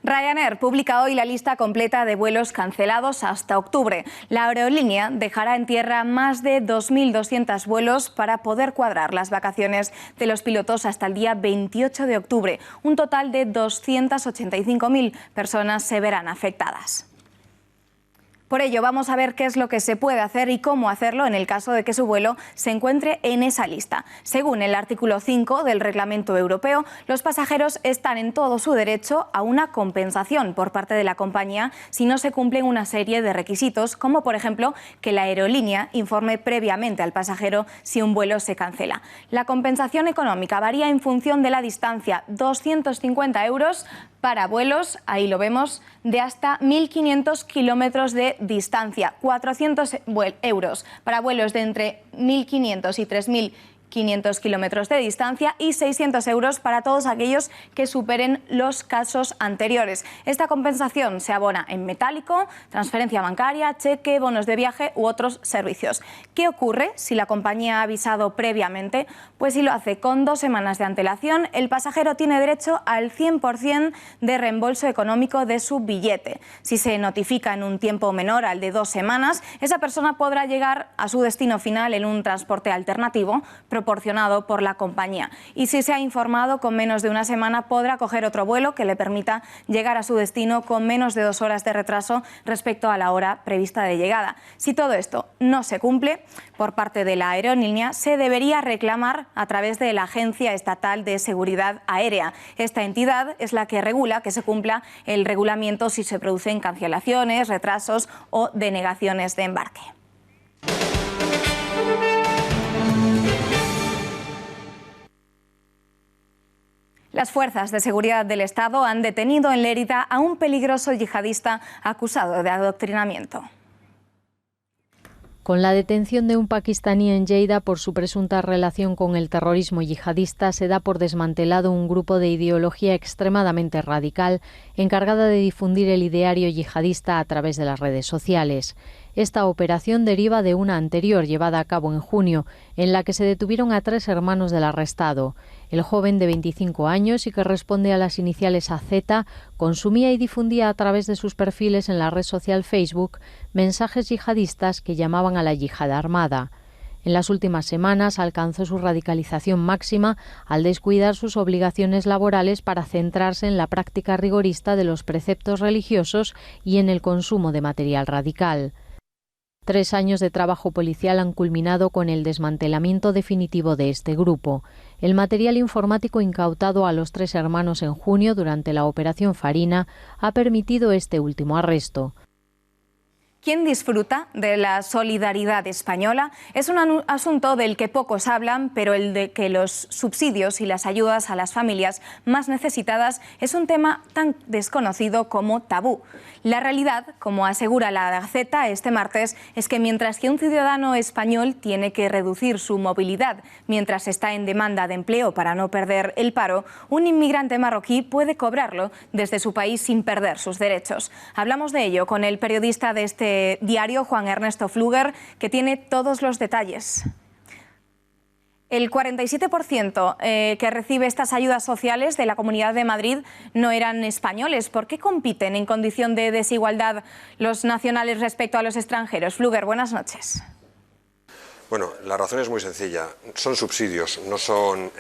Ryanair publica hoy la lista completa de vuelos cancelados hasta octubre. La aerolínea dejará en tierra más de 2.200 vuelos para poder cuadrar las vacaciones de los pilotos hasta el día 28 de octubre. Un total de 285.000 personas se verán afectadas. Por ello, vamos a ver qué es lo que se puede hacer y cómo hacerlo en el caso de que su vuelo se encuentre en esa lista. Según el artículo 5 del Reglamento Europeo, los pasajeros están en todo su derecho a una compensación por parte de la compañía si no se cumplen una serie de requisitos, como por ejemplo que la aerolínea informe previamente al pasajero si un vuelo se cancela. La compensación económica varía en función de la distancia, 250 euros para vuelos, ahí lo vemos, de hasta 1.500 kilómetros de distancia, 400 euros para vuelos de entre 1.500 y 3.500 kilómetros de distancia y 600 euros para todos aquellos que superen los casos anteriores. Esta compensación se abona en metálico, transferencia bancaria, cheque, bonos de viaje u otros servicios. ¿Qué ocurre si la compañía ha avisado previamente? Pues si lo hace con 2 semanas de antelación, el pasajero tiene derecho al 100% de reembolso económico de su billete. Si se notifica en un tiempo menor al de 2 semanas, esa persona podrá llegar a su destino final en un transporte alternativo proporcionado por la compañía. Y si se ha informado con menos de una semana, podrá coger otro vuelo que le permita llegar a su destino con menos de 2 horas de retraso respecto a la hora prevista de llegada. Si todo esto no se cumple por parte de la aerolínea, se debería reclamar a través de la Agencia Estatal de Seguridad Aérea. Esta entidad es la que regula que se cumpla el regulamiento si se producen cancelaciones, retrasos o denegaciones de embarque. Las fuerzas de seguridad del Estado han detenido en Lérida a un peligroso yihadista acusado de adoctrinamiento. Con la detención de un pakistaní en Lleida por su presunta relación con el terrorismo yihadista, se da por desmantelado un grupo de ideología extremadamente radical encargada de difundir el ideario yihadista a través de las redes sociales. Esta operación deriva de una anterior llevada a cabo en junio, en la que se detuvieron a 3 hermanos del arrestado. El joven de 25 años y que responde a las iniciales AZ consumía y difundía a través de sus perfiles en la red social Facebook mensajes yihadistas que llamaban a la yihad armada. En las últimas semanas alcanzó su radicalización máxima al descuidar sus obligaciones laborales para centrarse en la práctica rigorista de los preceptos religiosos y en el consumo de material radical. 3 años de trabajo policial han culminado con el desmantelamiento definitivo de este grupo. El material informático incautado a los 3 hermanos en junio durante la Operación Farina ha permitido este último arresto. ¿Quién disfruta de la solidaridad española? Es un asunto del que pocos hablan, pero el de que los subsidios y las ayudas a las familias más necesitadas es un tema tan desconocido como tabú. La realidad, como asegura la Gaceta este martes, es que mientras que un ciudadano español tiene que reducir su movilidad mientras está en demanda de empleo para no perder el paro, un inmigrante marroquí puede cobrarlo desde su país sin perder sus derechos. Hablamos de ello con el periodista de este diario, Juan Ernesto Fluger, que tiene todos los detalles. El 47% que recibe estas ayudas sociales de la Comunidad de Madrid no eran españoles. ¿Por qué compiten en condición de desigualdad los nacionales respecto a los extranjeros? Fluger, buenas noches. Bueno, la razón es muy sencilla. Son subsidios, no son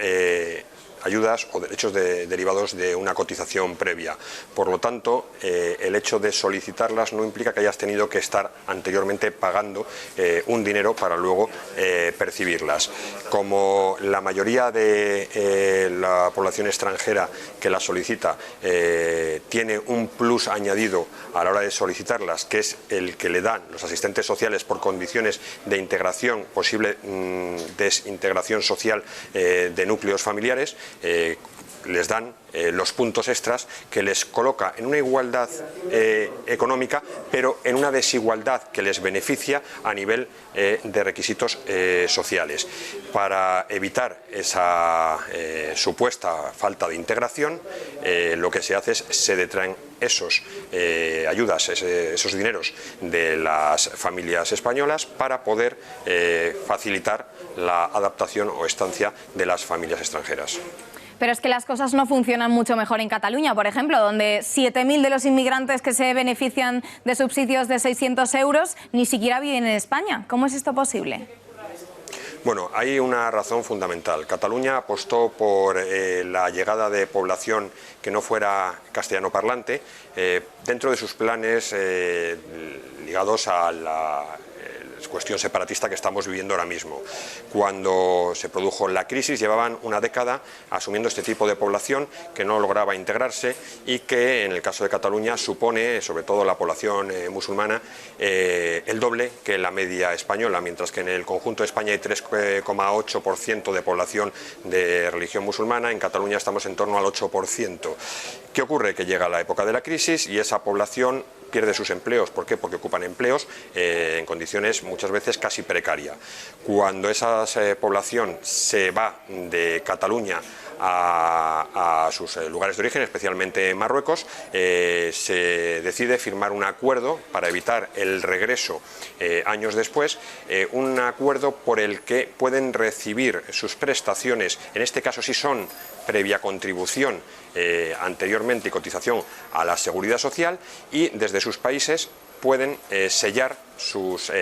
ayudas o derechos derivados de una cotización previa. Por lo tanto, el hecho de solicitarlas no implica que hayas tenido que estar anteriormente pagando un dinero para luego percibirlas. Como la mayoría de la población extranjera que las solicita tiene un plus añadido a la hora de solicitarlas, que es el que le dan los asistentes sociales por condiciones de integración, posible desintegración social de núcleos familiares, les dan los puntos extras que les coloca en una igualdad económica, pero en una desigualdad que les beneficia a nivel de requisitos sociales. Para evitar esa supuesta falta de integración, lo que se hace es se detraen esos ayudas, esos dineros de las familias españolas para poder facilitar la adaptación o estancia de las familias extranjeras. Pero es que las cosas no funcionan mucho mejor en Cataluña, por ejemplo, donde 7.000 de los inmigrantes que se benefician de subsidios de 600 euros ni siquiera viven en España. ¿Cómo es esto posible? Bueno, hay una razón fundamental. Cataluña apostó por la llegada de población que no fuera castellano parlante dentro de sus planes ligados a la cuestión separatista que estamos viviendo ahora mismo. Cuando se produjo la crisis llevaban una década asumiendo este tipo de población que no lograba integrarse y que en el caso de Cataluña supone, sobre todo la población musulmana, el doble que la media española, mientras que en el conjunto de España hay 3,8% de población de religión musulmana, en Cataluña estamos en torno al 8%. ¿Qué ocurre? Que llega la época de la crisis y esa población pierde sus empleos. ¿Por qué? Porque ocupan empleos en condiciones muchas veces casi precarias. Cuando esa población se va de Cataluña a sus lugares de origen, especialmente Marruecos, se decide firmar un acuerdo para evitar el regreso años después, un acuerdo por el que pueden recibir sus prestaciones, en este caso sí son previa contribución anteriormente y cotización a la seguridad social, y desde sus países pueden sellar sus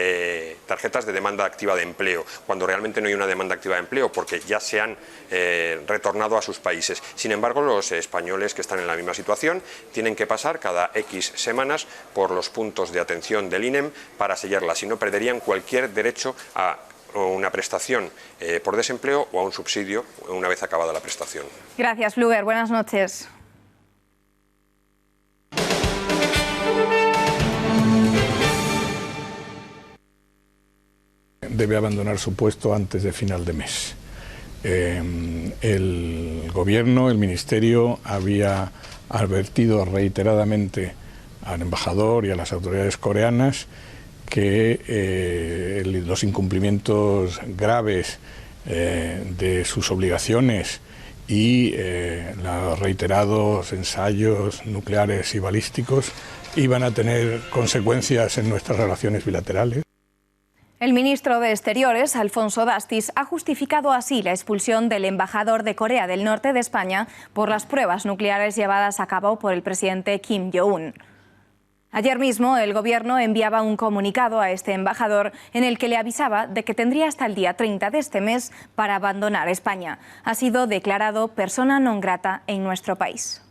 tarjetas de demanda activa de empleo, cuando realmente no hay una demanda activa de empleo, porque ya se han retornado a sus países. Sin embargo, los españoles que están en la misma situación tienen que pasar cada X semanas por los puntos de atención del INEM para sellarlas, si no perderían cualquier derecho a una prestación por desempleo o a un subsidio una vez acabada la prestación. Gracias, Fluger. Buenas noches. Debe abandonar su puesto antes de final de mes. El gobierno, el ministerio, había advertido reiteradamente al embajador y a las autoridades coreanas que los incumplimientos graves de sus obligaciones y los reiterados ensayos nucleares y balísticos iban a tener consecuencias en nuestras relaciones bilaterales. El ministro de Exteriores, Alfonso Dastis, ha justificado así la expulsión del embajador de Corea del Norte de España por las pruebas nucleares llevadas a cabo por el presidente Kim Jong-un. Ayer mismo el Gobierno enviaba un comunicado a este embajador en el que le avisaba de que tendría hasta el día 30 de este mes para abandonar España. Ha sido declarado persona non grata en nuestro país.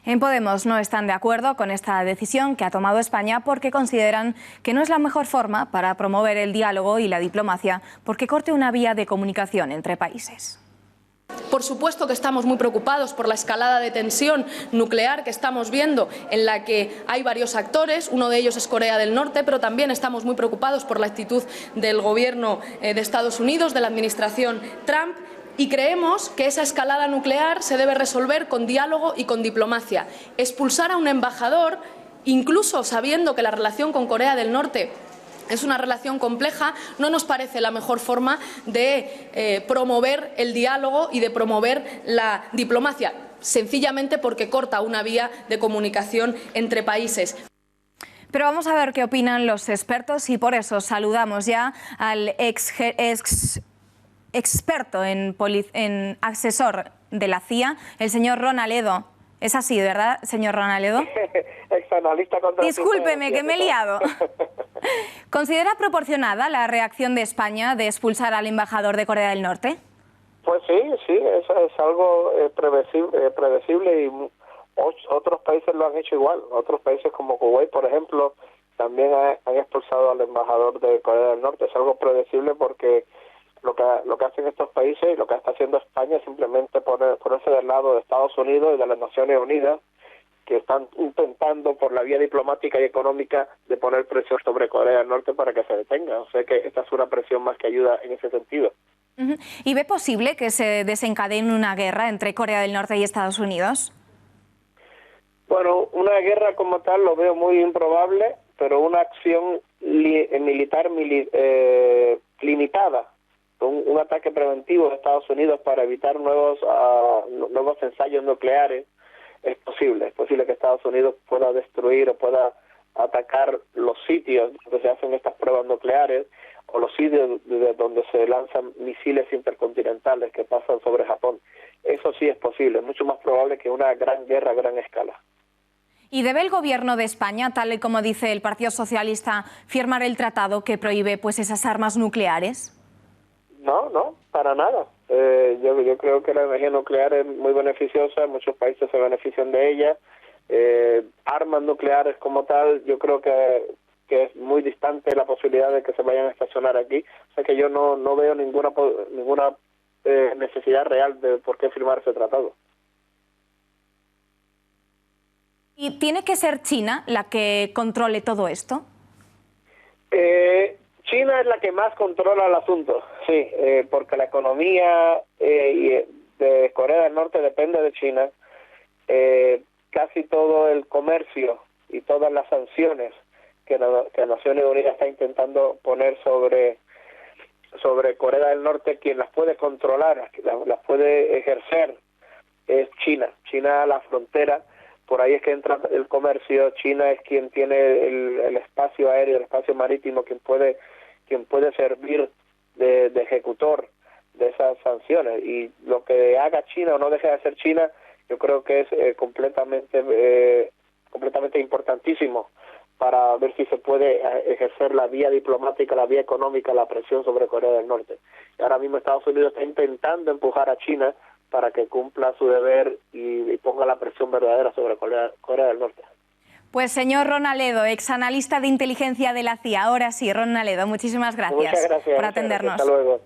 En Podemos no están de acuerdo con esta decisión que ha tomado España porque consideran que no es la mejor forma para promover el diálogo y la diplomacia porque corte una vía de comunicación entre países. Por supuesto que estamos muy preocupados por la escalada de tensión nuclear que estamos viendo, en la que hay varios actores, uno de ellos es Corea del Norte, pero también estamos muy preocupados por la actitud del gobierno de Estados Unidos, de la administración Trump. Y creemos que esa escalada nuclear se debe resolver con diálogo y con diplomacia. Expulsar a un embajador, incluso sabiendo que la relación con Corea del Norte es una relación compleja, no nos parece la mejor forma de promover el diálogo y de promover la diplomacia, sencillamente porque corta una vía de comunicación entre países. Pero vamos a ver qué opinan los expertos y por eso saludamos ya al experto en asesor de la CIA, el señor Ron Aledo. Es así, ¿verdad, señor Ron Aledo? Exanalista contra... Discúlpeme, que me he liado. ¿Considera proporcionada la reacción de España de expulsar al embajador de Corea del Norte? Pues sí, es algo predecible y otros países lo han hecho igual. Otros países como Kuwait, por ejemplo, también han expulsado al embajador de Corea del Norte. Es algo predecible porque lo que hacen estos países y lo que está haciendo España es simplemente ponerse del lado de Estados Unidos y de las Naciones Unidas, que están intentando por la vía diplomática y económica de poner presión sobre Corea del Norte para que se detenga. O sea que esta es una presión más que ayuda en ese sentido. ¿Y ve posible que se desencadene una guerra entre Corea del Norte y Estados Unidos? Bueno, una guerra como tal lo veo muy improbable, pero una acción militar limitada, un ataque preventivo de Estados Unidos para evitar nuevos ensayos nucleares, es posible que Estados Unidos pueda destruir o pueda atacar los sitios donde se hacen estas pruebas nucleares o los sitios donde se lanzan misiles intercontinentales que pasan sobre Japón. Eso sí es posible, es mucho más probable que una gran guerra a gran escala. ¿Y debe el gobierno de España, tal y como dice el Partido Socialista, firmar el tratado que prohíbe pues esas armas nucleares? No, para nada. Yo creo que la energía nuclear es muy beneficiosa, muchos países se benefician de ella. Armas nucleares como tal, yo creo que es muy distante la posibilidad de que se vayan a estacionar aquí. O sea que yo no veo ninguna necesidad real de por qué firmar ese tratado. ¿Y tiene que ser China la que controle todo esto? China es la que más controla el asunto, sí, porque la economía de Corea del Norte depende de China. Casi todo el comercio y todas las sanciones que Naciones Unidas está intentando poner sobre Corea del Norte, quien las puede controlar, las puede ejercer, es China. China, la frontera, por ahí es que entra el comercio. China es quien tiene el espacio aéreo, el espacio marítimo, quien puede servir de ejecutor de esas sanciones. Y lo que haga China o no deje de hacer China, yo creo que es completamente importantísimo para ver si se puede ejercer la vía diplomática, la vía económica, la presión sobre Corea del Norte. Y ahora mismo Estados Unidos está intentando empujar a China para que cumpla su deber y ponga la presión verdadera sobre Corea del Norte. Pues señor Ron Aledo, exanalista de inteligencia de la CIA. Ahora sí, Ron Aledo, muchísimas gracias, por atendernos. Hasta luego.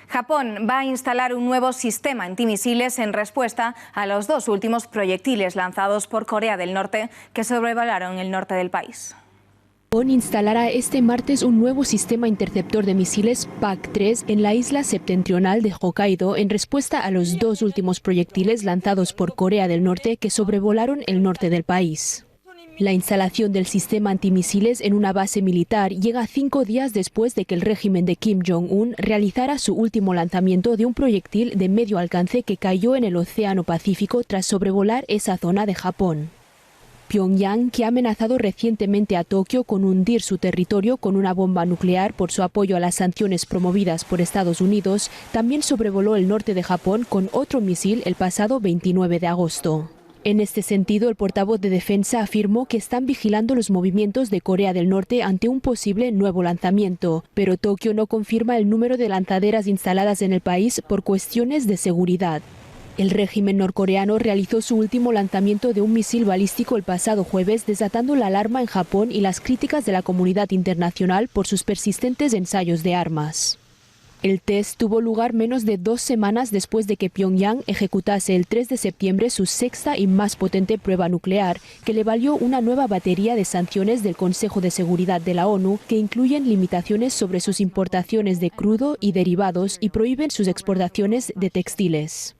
Japón va a instalar un nuevo sistema antimisiles en respuesta a los 2 últimos proyectiles lanzados por Corea del Norte que sobrevolaron el norte del país. Japón instalará este martes un nuevo sistema interceptor de misiles PAC-3 en la isla septentrional de Hokkaido en respuesta a los 2 últimos proyectiles lanzados por Corea del Norte que sobrevolaron el norte del país. La instalación del sistema antimisiles en una base militar llega 5 días después de que el régimen de Kim Jong-un realizara su último lanzamiento de un proyectil de medio alcance que cayó en el Océano Pacífico tras sobrevolar esa zona de Japón. Pyongyang, que ha amenazado recientemente a Tokio con hundir su territorio con una bomba nuclear por su apoyo a las sanciones promovidas por Estados Unidos, también sobrevoló el norte de Japón con otro misil el pasado 29 de agosto. En este sentido, el portavoz de Defensa afirmó que están vigilando los movimientos de Corea del Norte ante un posible nuevo lanzamiento, pero Tokio no confirma el número de lanzaderas instaladas en el país por cuestiones de seguridad. El régimen norcoreano realizó su último lanzamiento de un misil balístico el pasado jueves, desatando la alarma en Japón y las críticas de la comunidad internacional por sus persistentes ensayos de armas. El test tuvo lugar menos de 2 semanas después de que Pyongyang ejecutase el 3 de septiembre su sexta y más potente prueba nuclear, que le valió una nueva batería de sanciones del Consejo de Seguridad de la ONU, que incluyen limitaciones sobre sus importaciones de crudo y derivados y prohíben sus exportaciones de textiles.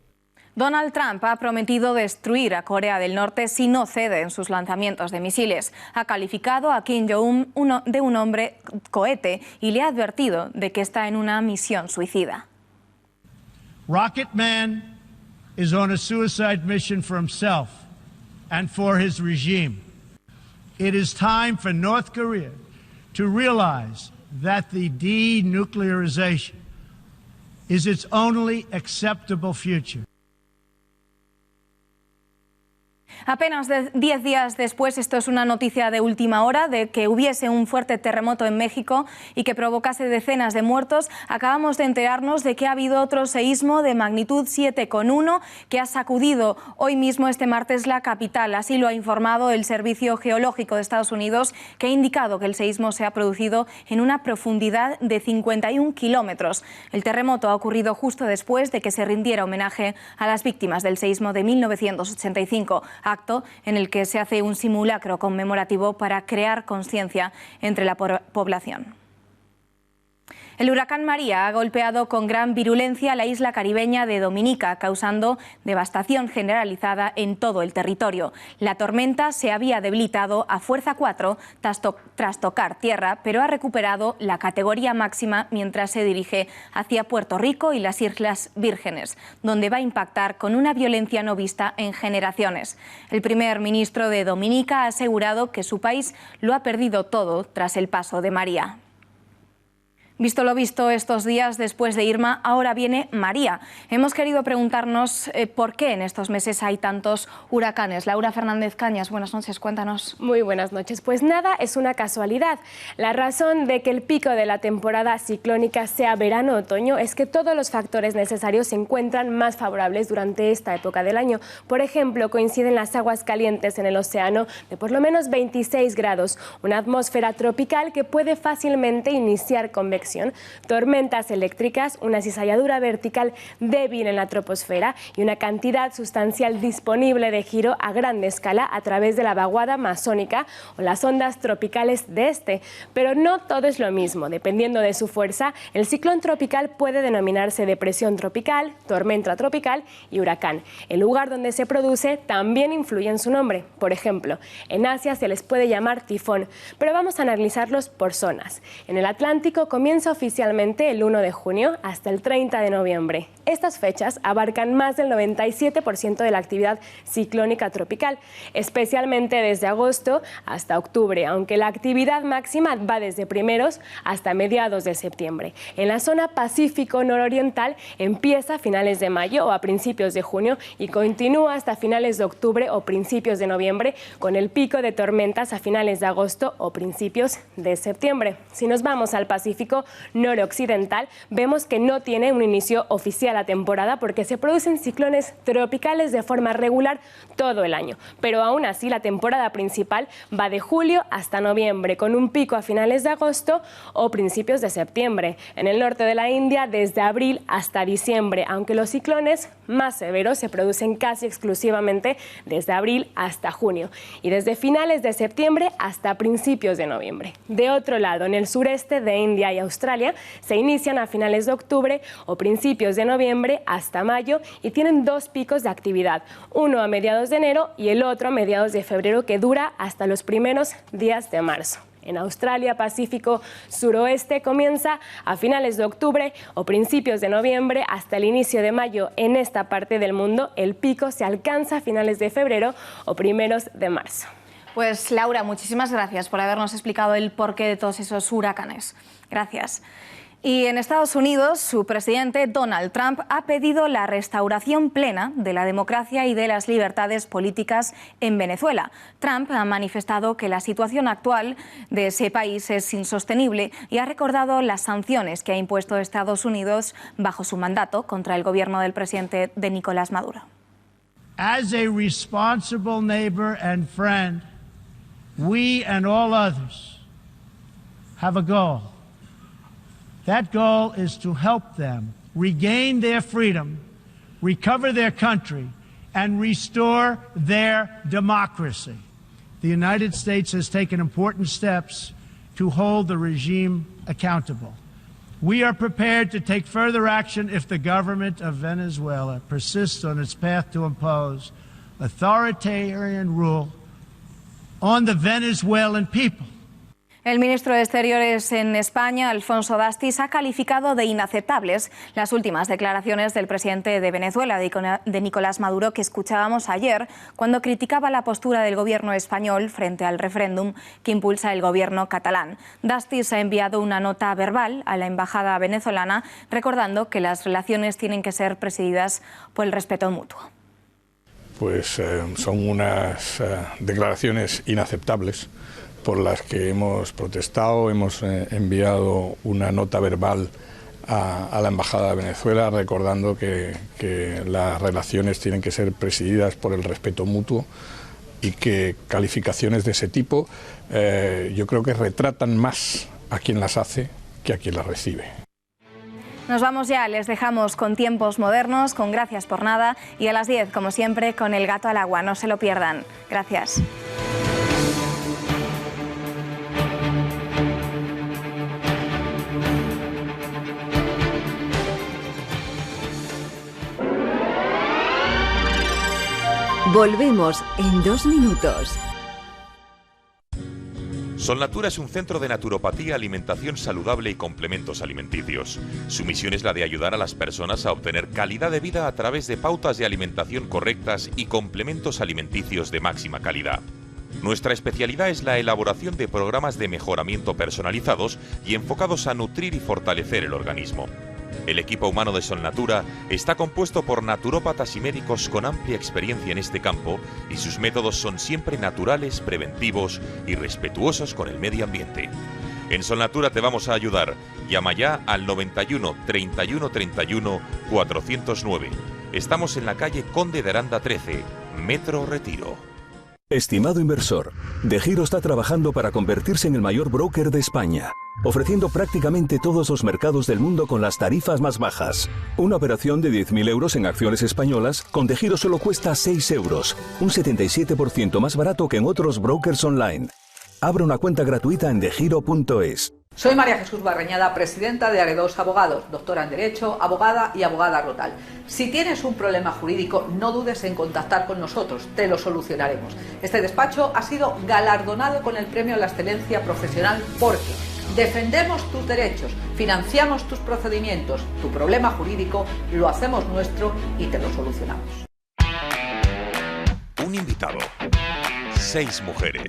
Donald Trump ha prometido destruir a Corea del Norte si no cede en sus lanzamientos de misiles. Ha calificado a Kim Jong-un de un hombre cohete y le ha advertido de que está en una misión suicida. Rocket Man is on a suicide mission for himself and for his regime. It is time for North Korea to realize that the denuclearization is its only acceptable future. Apenas 10 días después, esto es una noticia de última hora, de que hubiese un fuerte terremoto en México y que provocase decenas de muertos, acabamos de enterarnos de que ha habido otro seísmo de magnitud 7,1 que ha sacudido hoy mismo, este martes, la capital. Así lo ha informado el Servicio Geológico de Estados Unidos, que ha indicado que el seísmo se ha producido en una profundidad de 51 kilómetros. El terremoto ha ocurrido justo después de que se rindiera homenaje a las víctimas del seísmo de 1985. Acto en el que se hace un simulacro conmemorativo para crear conciencia entre la población. El huracán María ha golpeado con gran virulencia la isla caribeña de Dominica, causando devastación generalizada en todo el territorio. La tormenta se había debilitado a fuerza 4 tras tocar tierra, pero ha recuperado la categoría máxima mientras se dirige hacia Puerto Rico y las Islas Vírgenes, donde va a impactar con una violencia no vista en generaciones. El primer ministro de Dominica ha asegurado que su país lo ha perdido todo tras el paso de María. Visto lo visto estos días después de Irma, ahora viene María. Hemos querido preguntarnos por qué en estos meses hay tantos huracanes. Laura Fernández Cañas, buenas noches, cuéntanos. Muy buenas noches. Pues nada, es una casualidad. La razón de que el pico de la temporada ciclónica sea verano-otoño es que todos los factores necesarios se encuentran más favorables durante esta época del año. Por ejemplo, coinciden las aguas calientes en el océano de por lo menos 26 grados, una atmósfera tropical que puede fácilmente iniciar convección, tormentas eléctricas, una cizalladura vertical débil en la troposfera y una cantidad sustancial disponible de giro a gran escala a través de la vaguada masónica o las ondas tropicales de este. Pero no todo es lo mismo. Dependiendo de su fuerza, el ciclón tropical puede denominarse depresión tropical, tormenta tropical y huracán. El lugar donde se produce también influye en su nombre. Por ejemplo, en Asia se les puede llamar tifón, pero vamos a analizarlos por zonas. En el Atlántico comienza oficialmente el 1 de junio hasta el 30 de noviembre. Estas fechas abarcan más del 97% de la actividad ciclónica tropical, especialmente desde agosto hasta octubre, aunque la actividad máxima va desde primeros hasta mediados de septiembre. En la zona Pacífico nororiental empieza a finales de mayo o a principios de junio y continúa hasta finales de octubre o principios de noviembre, con el pico de tormentas a finales de agosto o principios de septiembre. Si nos vamos al Pacífico noroccidental, vemos que no tiene un inicio oficial la temporada porque se producen ciclones tropicales de forma regular todo el año. Pero aún así, la temporada principal va de julio hasta noviembre, con un pico a finales de agosto o principios de septiembre. En el norte de la India, desde abril hasta diciembre, aunque los ciclones más severos se producen casi exclusivamente desde abril hasta junio y desde finales de septiembre hasta principios de noviembre. De otro lado, en el sureste de India y Australia, se inician a finales de octubre o principios de noviembre hasta mayo y tienen dos picos de actividad, uno a mediados de enero y el otro a mediados de febrero, que dura hasta los primeros días de marzo. En Australia, Pacífico suroeste, comienza a finales de octubre o principios de noviembre hasta el inicio de mayo. En esta parte del mundo, el pico se alcanza a finales de febrero o primeros de marzo. Pues Laura, muchísimas gracias por habernos explicado el porqué de todos esos huracanes. Gracias. Y en Estados Unidos, su presidente Donald Trump ha pedido la restauración plena de la democracia y de las libertades políticas en Venezuela. Trump ha manifestado que la situación actual de ese país es insostenible y ha recordado las sanciones que ha impuesto Estados Unidos bajo su mandato contra el gobierno del presidente de Nicolás Maduro. As a responsible neighbor and friend, we and all others have a goal. That goal is to help them regain their freedom, recover their country, and restore their democracy. The United States has taken important steps to hold the regime accountable. We are prepared to take further action if the government of Venezuela persists on its path to impose authoritarian rule on the Venezuelan people. El ministro de Exteriores en España, Alfonso Dastis, ha calificado de inaceptables las últimas declaraciones del presidente de Venezuela, de Nicolás Maduro, que escuchábamos ayer cuando criticaba la postura del gobierno español frente al referéndum que impulsa el gobierno catalán. Dastis ha enviado una nota verbal a la embajada venezolana recordando que las relaciones tienen que ser presididas por el respeto mutuo. Pues son unas declaraciones inaceptables por las que hemos protestado, hemos enviado una nota verbal a la Embajada de Venezuela recordando que las relaciones tienen que ser presididas por el respeto mutuo y que calificaciones de ese tipo yo creo que retratan más a quien las hace que a quien las recibe. Nos vamos ya, les dejamos con Tiempos Modernos, con Gracias por Nada y a las 10, como siempre, con El Gato al Agua. No se lo pierdan. Gracias. Volvemos en 2 minutos. Solnatura es un centro de naturopatía, alimentación saludable y complementos alimenticios. Su misión es la de ayudar a las personas a obtener calidad de vida a través de pautas de alimentación correctas y complementos alimenticios de máxima calidad. Nuestra especialidad es la elaboración de programas de mejoramiento personalizados y enfocados a nutrir y fortalecer el organismo. El equipo humano de Solnatura está compuesto por naturópatas y médicos con amplia experiencia en este campo y sus métodos son siempre naturales, preventivos y respetuosos con el medio ambiente. En Solnatura te vamos a ayudar. Llama ya al 91 31 31 409. Estamos en la calle Conde de Aranda 13, Metro Retiro. Estimado inversor, DEGIRO está trabajando para convertirse en el mayor broker de España, ofreciendo prácticamente todos los mercados del mundo con las tarifas más bajas. Una operación de 10.000 euros en acciones españolas con DEGIRO solo cuesta 6 euros, un 77% más barato que en otros brokers online. Abra una cuenta gratuita en degiro.es. Soy María Jesús Barreñada, presidenta de Aredos Abogados, doctora en Derecho, abogada y abogada rural. Si tienes un problema jurídico, no dudes en contactar con nosotros, te lo solucionaremos. Este despacho ha sido galardonado con el Premio a la Excelencia Profesional porque defendemos tus derechos, financiamos tus procedimientos, tu problema jurídico lo hacemos nuestro y te lo solucionamos. Un invitado. 6 mujeres.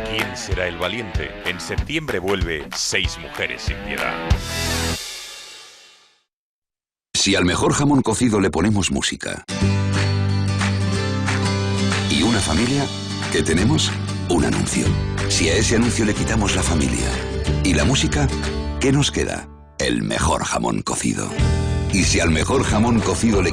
¿Quién será el valiente? En septiembre vuelve 6 mujeres sin piedad. Si al mejor jamón cocido le ponemos música y una familia, ¿qué tenemos? Un anuncio. Si a ese anuncio le quitamos la familia y la música, ¿qué nos queda? El mejor jamón cocido. Y si al mejor jamón cocido le